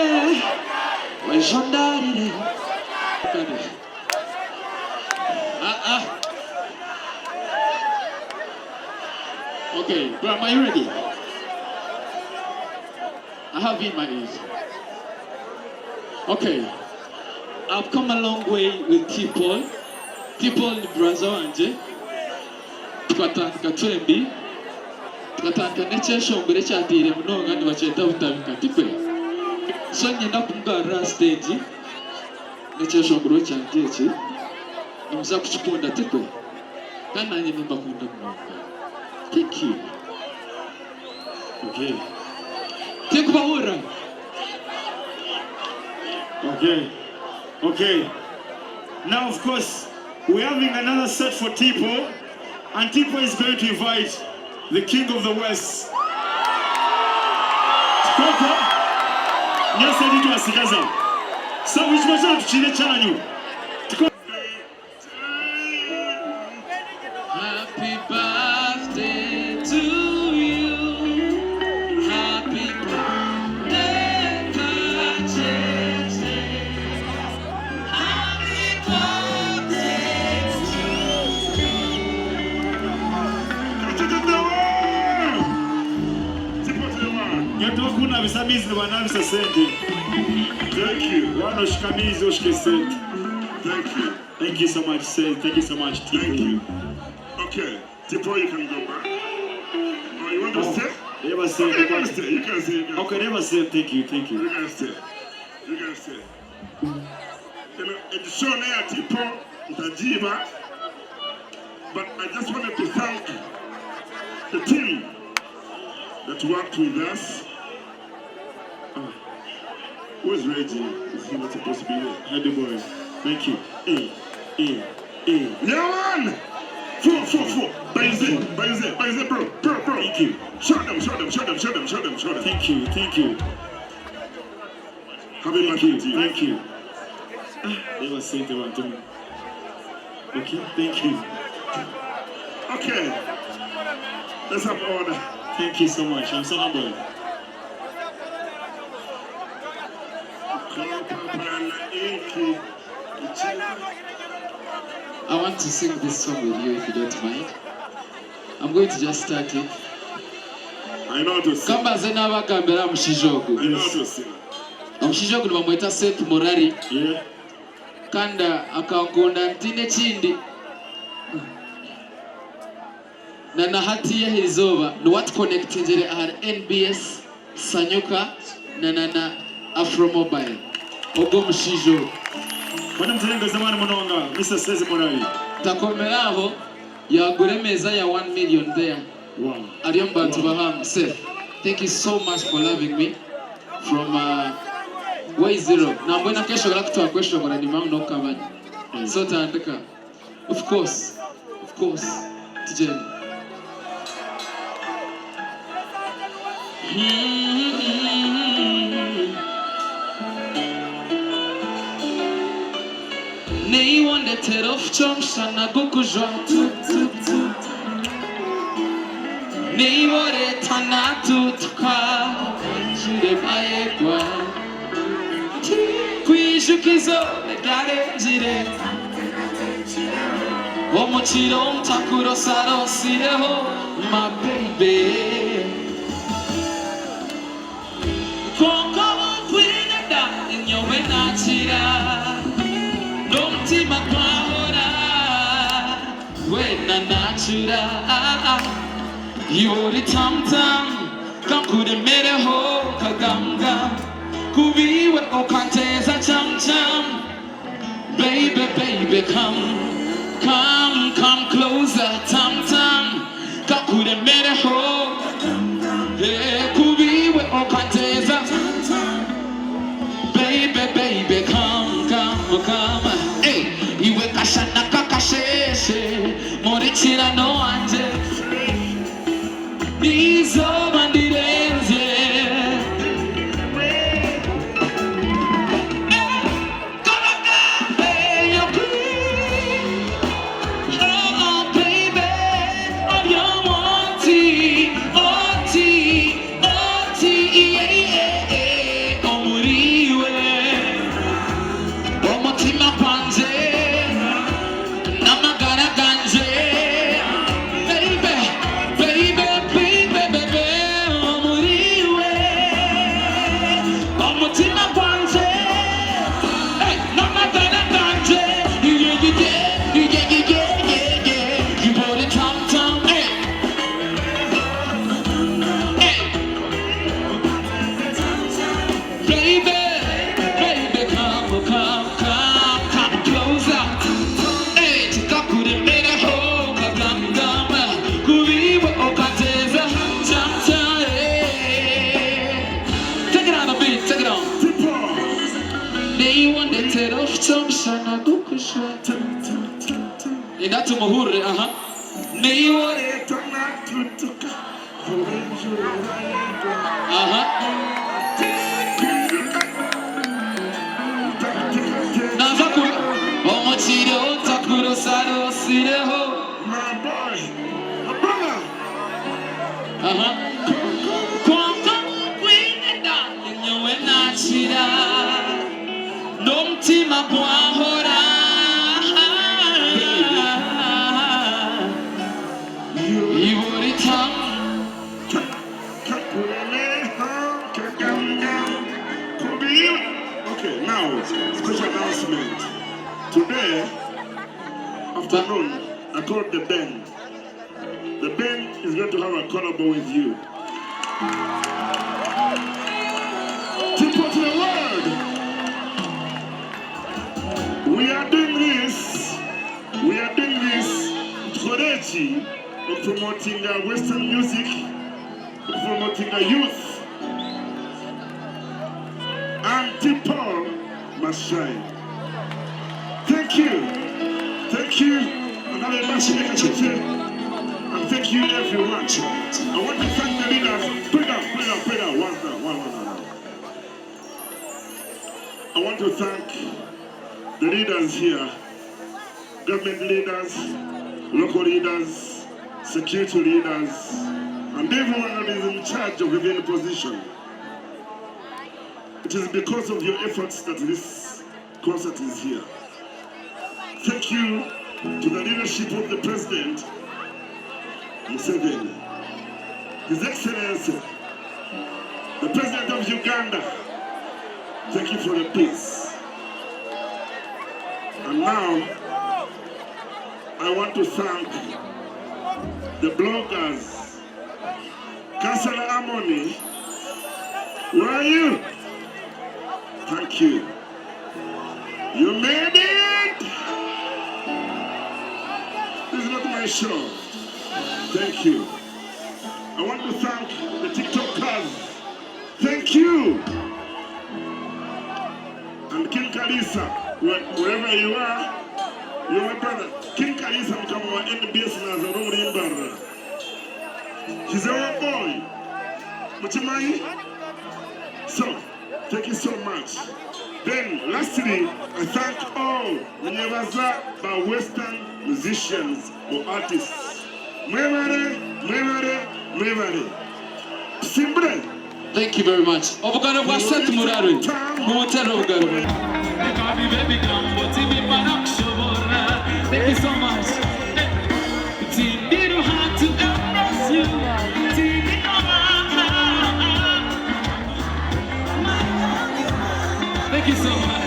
Okay, bro, am you ready? I have in my ears. Okay, I've come a long way with T-Ball. T-Ball ni brother wanje. Tukatandika twembi. Tukatandika necheshongere cyatire munonga ni baceta butabika tikwe. So nyenda kumugara stage. Necheshongere cyanteke. Nimuza kuchikunda tikwe. Kana nanye nimba kunda munonga. Thank you. Okay. Take Bahura. Okay. Now, of course, we're having another set for Tipo, and Tipo is going to invite the King of the West. Koko, nyasa ditu asikaza. So, which was up chile chanyu. Happy birthday to you. Happy birthday, Pachete. Happy birthday to Nyato kuna visamizi wana visa senti. Thank you. Wano shikamizi oshike senti. Thank you. Thank you so much, sir. Thank you so much, Tipo. Thank you. Okay, Tipo, you can go back. Oh, you want to stay? Never say. Okay, you can stay. You can stay. Okay, never say. Thank you. You can stay. You can stay. It's shown here, Tipo, Tajiba. But I just wanted to thank the team that worked with us. Where's Reggie? Is he not supposed to be here? Hi, the boys. Thank you. Hey. Yeah, man! Four. Baize, bro. Thank you. Show them. Thank you. Happy birthday to you. Thank you. Never say the one to me. Okay, thank you. Okay. Let's have order. Thank you so much. I'm so humbled. I want to sing this song with you if you don't mind. I'm going to just start it. I know how to sing. Kamba zena bakambera mushijogo. I know how to sing. Mushijogo bamweta Seth Morari. Yeah. Kanda akangunda ntine chindi. Na hati ya hizoba no what connecting jere are NBS Sanyuka na Afro Mobile. Ogo mushijogo. Bwana mtenga zamani mononga, Mr. Sezi Morali. Takomeraho yagure meza ya 1 million there. Wow. Ariomba Tubaham, Seth. Thank you so much for loving me from Way Zero. Na mbona kesho la kutoa question kwa ndima no kabanya. So taandika. Of course. Tijeni. Nei wonde terof chomsha na gukujwa Nei wore tanatu tuka Jire baye kwa Kwishukizo negare jire Omochiro mtakuro saro sireho my baby Kongo kwineda nyowe nachira Don't see my power. when I natural. You the tam tam, come could have made a whole kaganga. Kubi with Okantes a chum chum. Baby, baby, come closer, tam tam. Come could have made a whole. Hey, Kubi with Okantes a chum chum. Baby, baby, come. Hey, you wake a shana kakashe. Morichira no anje. Nizo bandirenze. Inatu muhure, Nei wore Tutuka. Nazaku, Omochiro, Takuro Saro, Sireho. My boy, my brother. Kwanga, Winda, Nachira. Dom Tima Buahora. Okay, now, special announcement. Today, afternoon, I called the band. The band is going to have a collabo with you. People to the world. We are doing this Korechi of promoting Western music, of promoting youth. And people must shine. Thank you. And thank you everyone. I want to thank the leaders. Put up. One. I want to thank the leaders here. Government leaders, local leaders, security leaders, and everyone that is in charge of any position. It is because of your efforts that this concert is here. Thank you to the leadership of the President, Museveni, His Excellency, the President of Uganda. Thank you for the peace. And now, I want to thank the bloggers. Councillor Harmony, where are you? Thank you. You made it! This is not my show. Thank you. I want to thank the TikTokers. Thank you. And King Kalisa, wherever you are, you're my brother. King Kalisa become our NBS Nazarone. He's our boy. Muchimani. So, thank you so much. Then, lastly, I thank all Mnyevaza by Western musicians or artists. Mwevare. Simbre. Thank you very much. Obugano bwa Seth Muraru. Mumutero obugano. Thank you so much. Thank you so much.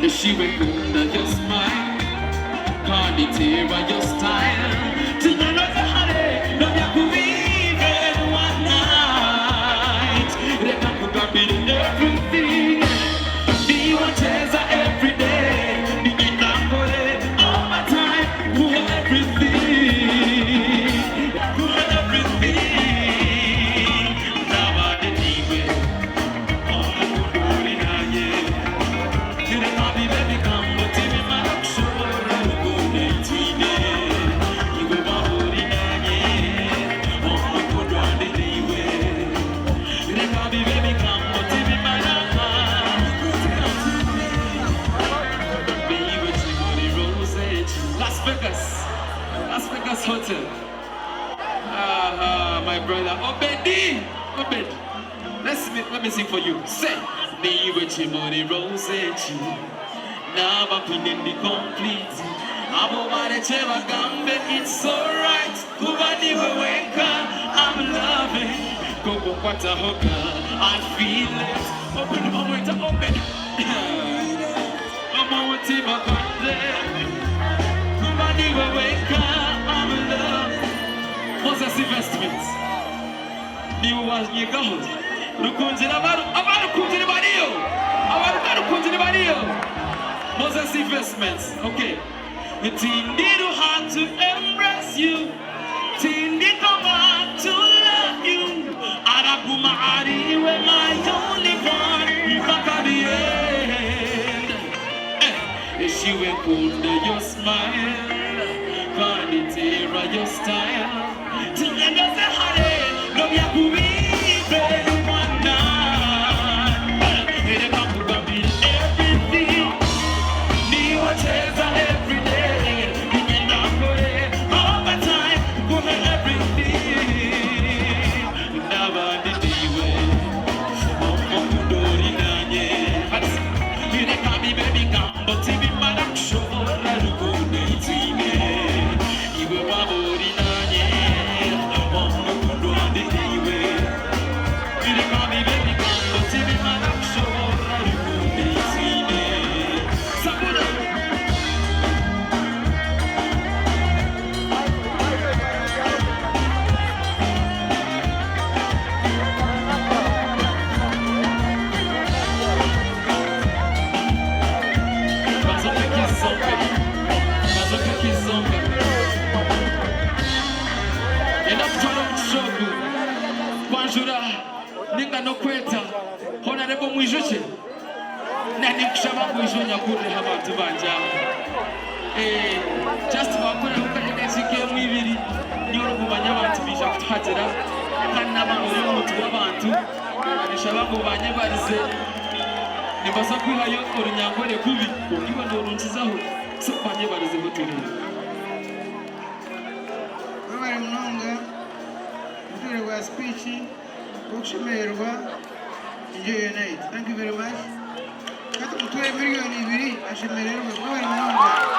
If she went under your smile, God, tera your style. Together the honey, love ya kuvive one night. Reka kugambira everything. Ni wacheza every day. Nigenda kore all my time. For everything. For everything. Nabade niwe. Oh, kukuri na ye. Tire kabi baby kambo tibi manakshora lukune tine. Iwe waburi na ye. Oh, kukuri niwe. Tire kabi baby kambo tibi manakshora. Las Vegas Hotel. My brother, Obed. Let me sing for you. Say, me with Chimori Rosette. Now I'm feeling the complete. I'm over the Cheva Gambe, it's alright. Kubani Weka, I'm loving. Go Quata Hoka, I feel it. Open, open. I'm on Tima Kande. Kubani Weka, I'm loving. Moses Investments. New was new gold. Rukunjira Bario. Moses Investments. Okay. Tindido hard to embrace you. Tindido hard to love you. Araguma Ari, we're my only one. If I got the end. If you were cold, your smile. Vanitera, your style. Together the honey, love ya kuvive one night. Here come to be everything. Ni wacheza every day. Nigenda kore all the time. For everything. Never did we. Kudori nanye. Here come me baby kambo tibi manakshora lukune tine. Iwe wabori nanye. Ninga no kweta honorable mwijuche nani kushaba mwijunya kure abantu banja just bakora ukagenda sikiye mwibiri nyoro kubanya abantu bisha kutagera kandi abantu y'umutu w'abantu abishaba ngo banyebarize nibasa kwihayo urunyangore kubi niba ndorunkizaho so banyebarize muturi bari munonga muturi wa speech Kukshimerwa, enjoy your night. Thank you very much. Kata mutwe milioni 2 ashimererwa kwa munonga.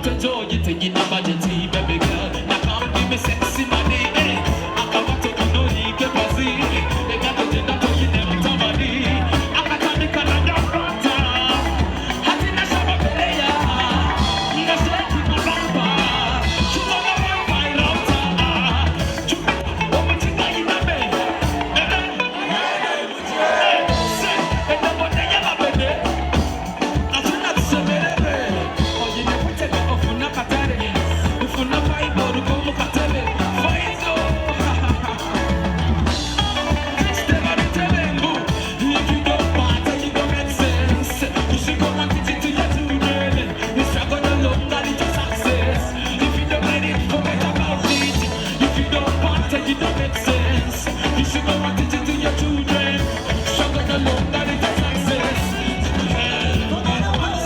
want to joy, you take in a budget, baby girl. Now come give me sexy money, eh? I can want to know you can pass it. They got to do that to you, never tell money. I can tell me, can I don't run down? I think I shall be there. You say, keep my bumper. You want to run by router. You want me to die in a bed. Say, and the one that you're baby. I should not say, baby. Oh, you never take it off, you're not catering. If you're not fighting, or you go look at it. Fight, oh. Step on the table. If you don't want it, you don't make sense. You should go and teach it to your children. You struggle alone, that is your success. If you don't get it, forget about it. If you don't want it, you don't make sense. You should go and teach it to your children. Struggle alone, that is your success.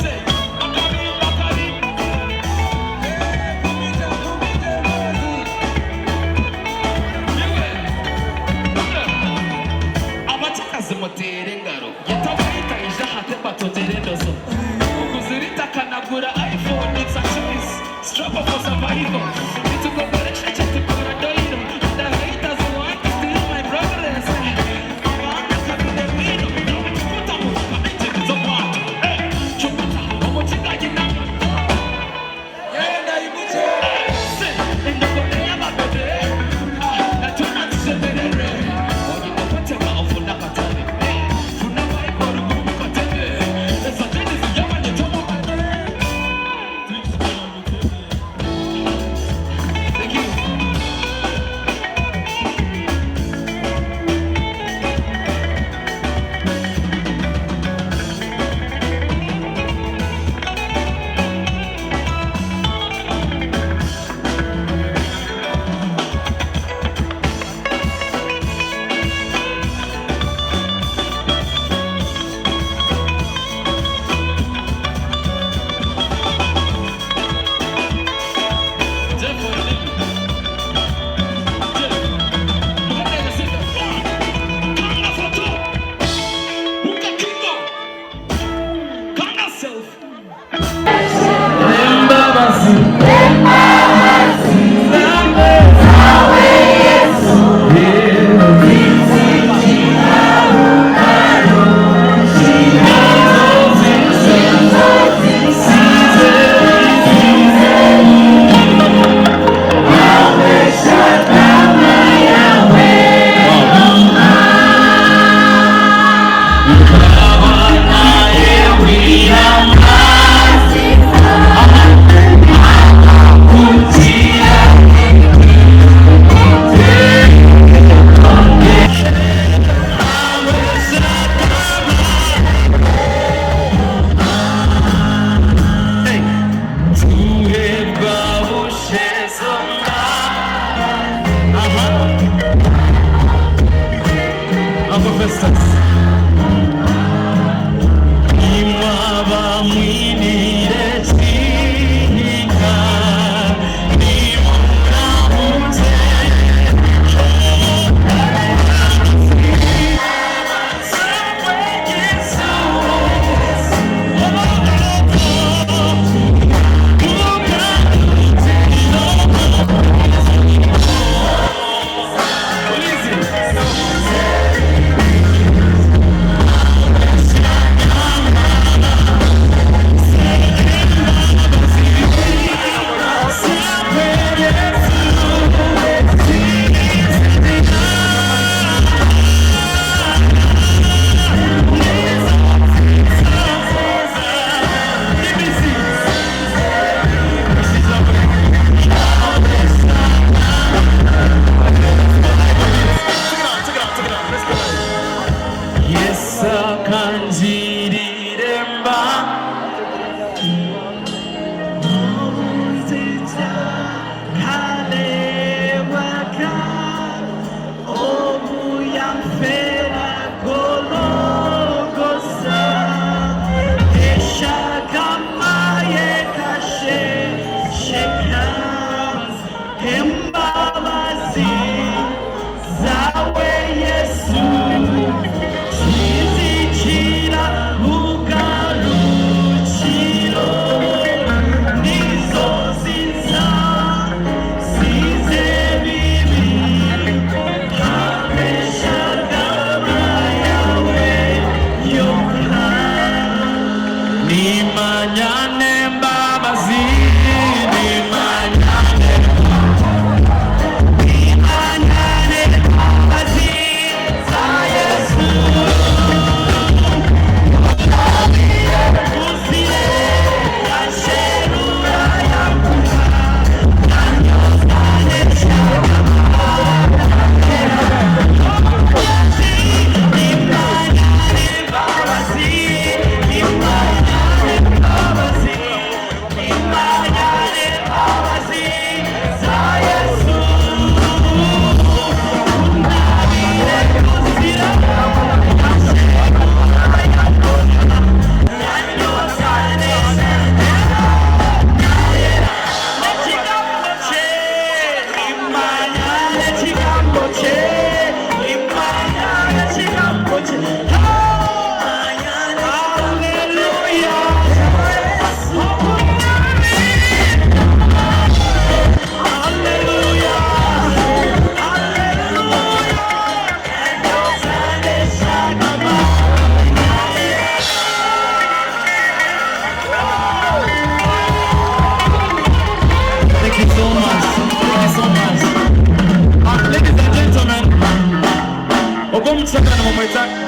Say, I'm coming, I'm coming. Abataka zimutere engaro yatabayita ijahate batotere ndozo ukuzirita kanagura iPhone it's a choice struggle for survival need to go for a check to go to doino the haters want to steal my progress I'm not coming to win no it's put up my engine is a what hey chumuta omochika yina yenda ibuche say in the body of a baby na tuna tshebelere oyi no pate ba ofuna katale funa ba ikoru kumu katale esa jeni siyama ni tomo thank you Jeff for you Jeff look at the singer Kanga photo Buka kingo Kanga self nimanyane mbabazi nimanyane mbabazi za Yesu usiye yasherura yakuha nanyozane shaka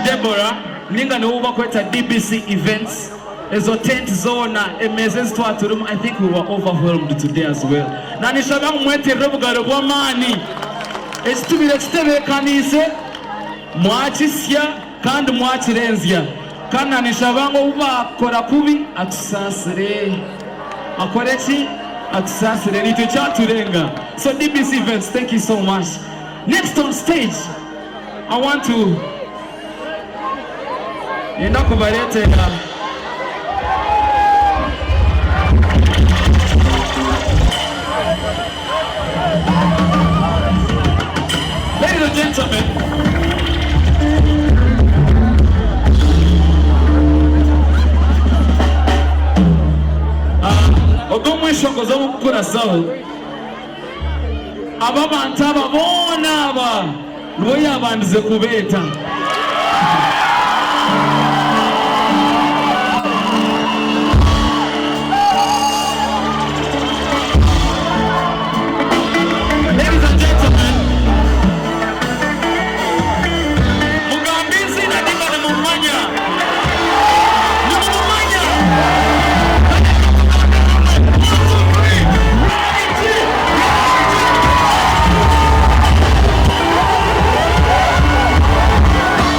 Deborah, ninga ni uba kweta DBC events. Ezo tent zona emezes twaturum. I think we were overwhelmed today as well. Na nishabangu mwete robugaro bwa mani. Estubile stebe kanise mwachisya kandi mwachirenzya. Kana nishabangu uba kora kubi atusasire. Akorechi atusasire nito chaturenga. So DBC events, thank you so much. Next on stage, I want to enda kubaletera ladies and gentlemen, ogomwishongozo mukurasaho aba bantu ababona aba nibo yabandize kubeta. Thank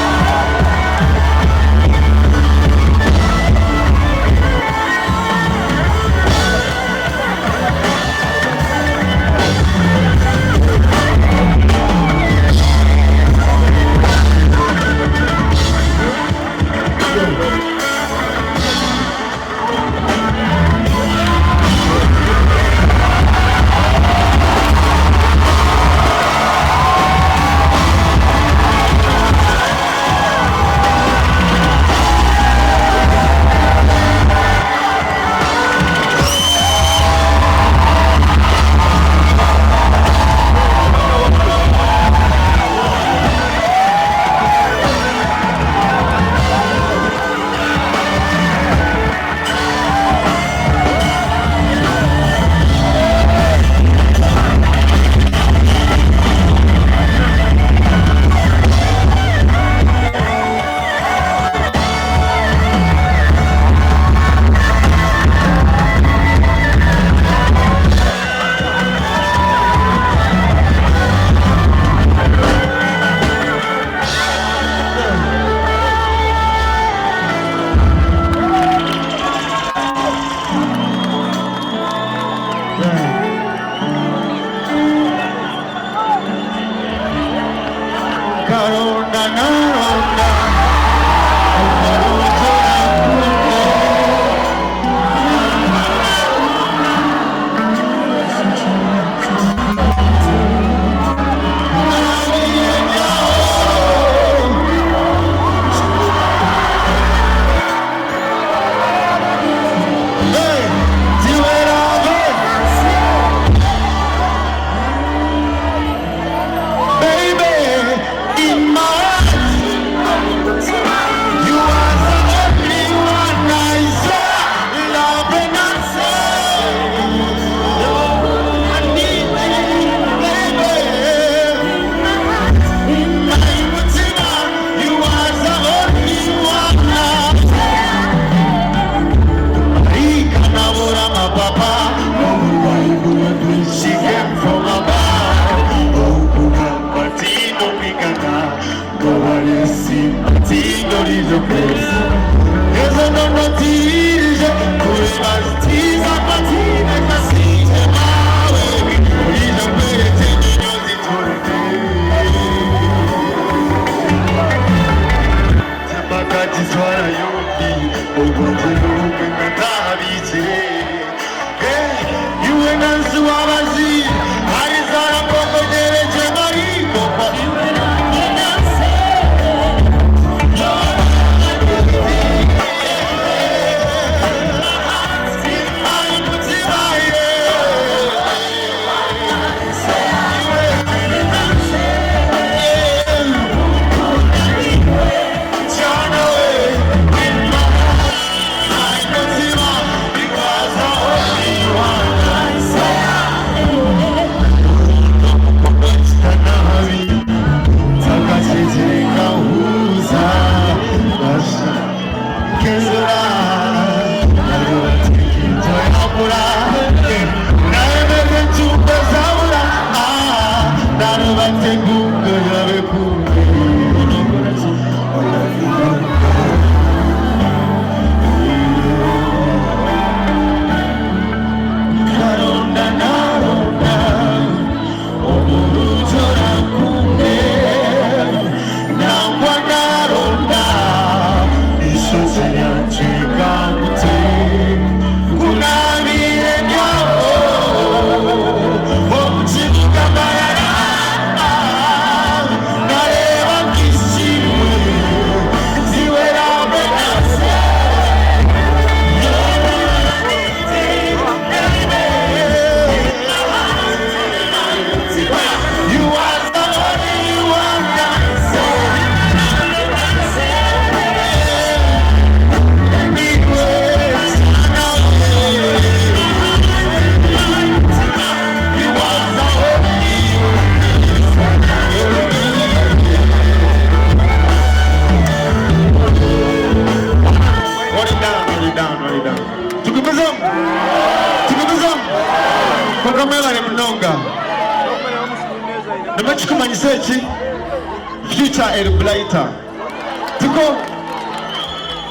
Future El Blighter. Tuko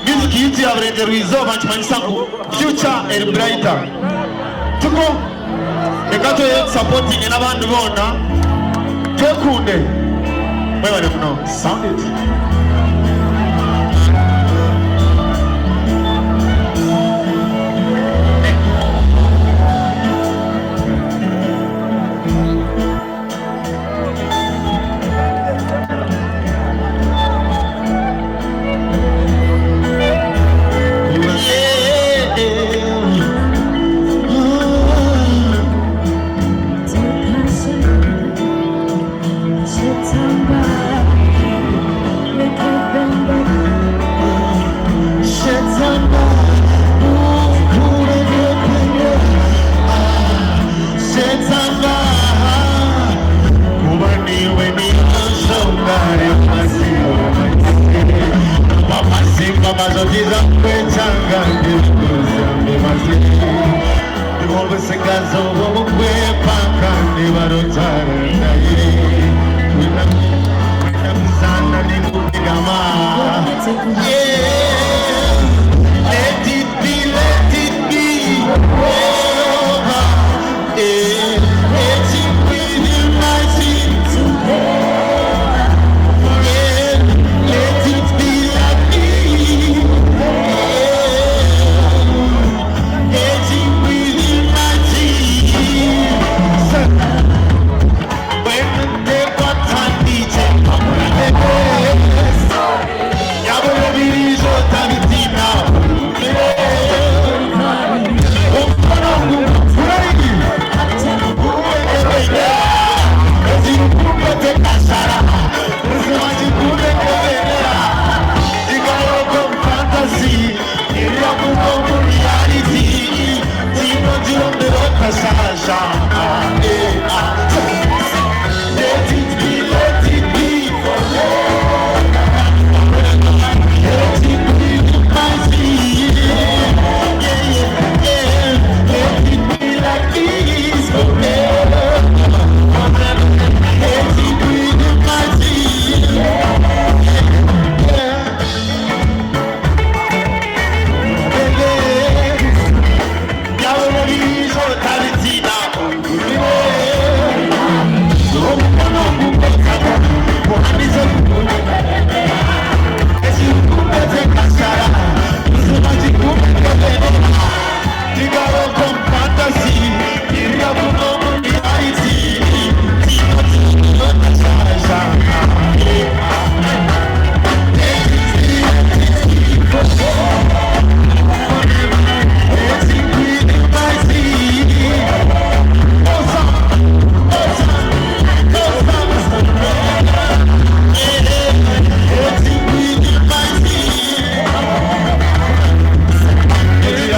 music yiti ya Brenda Ruizo manchimanyisangu Future El Blighter. Tuko ekato ye supporting n'abantu bona twekunde mwebale muno sound it. Shota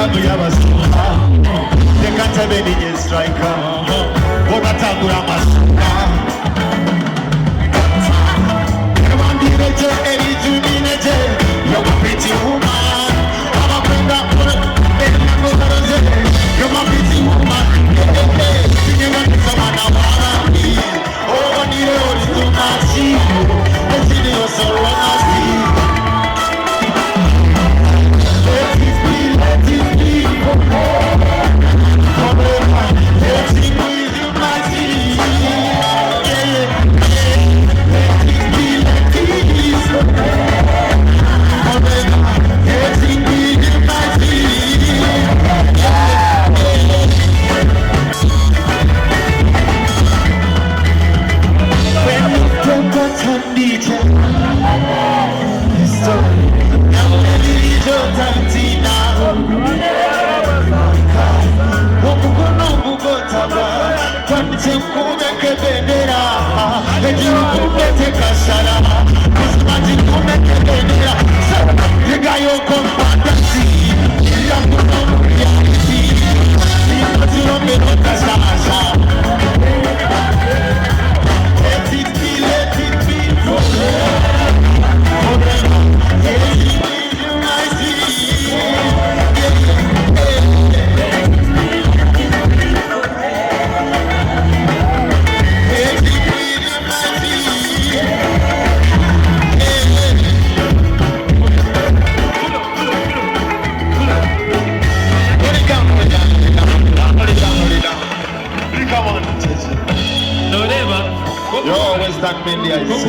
club y'abasumba reka ntabe ninye striker bo batangura amasumba Ewandireje erijumineje you're my pretty woman abakwenda kure enagozaroze you're my pretty woman sinyenganisomana wangi owonire oritumasi eziniyosorwanasi Yo, Western Media is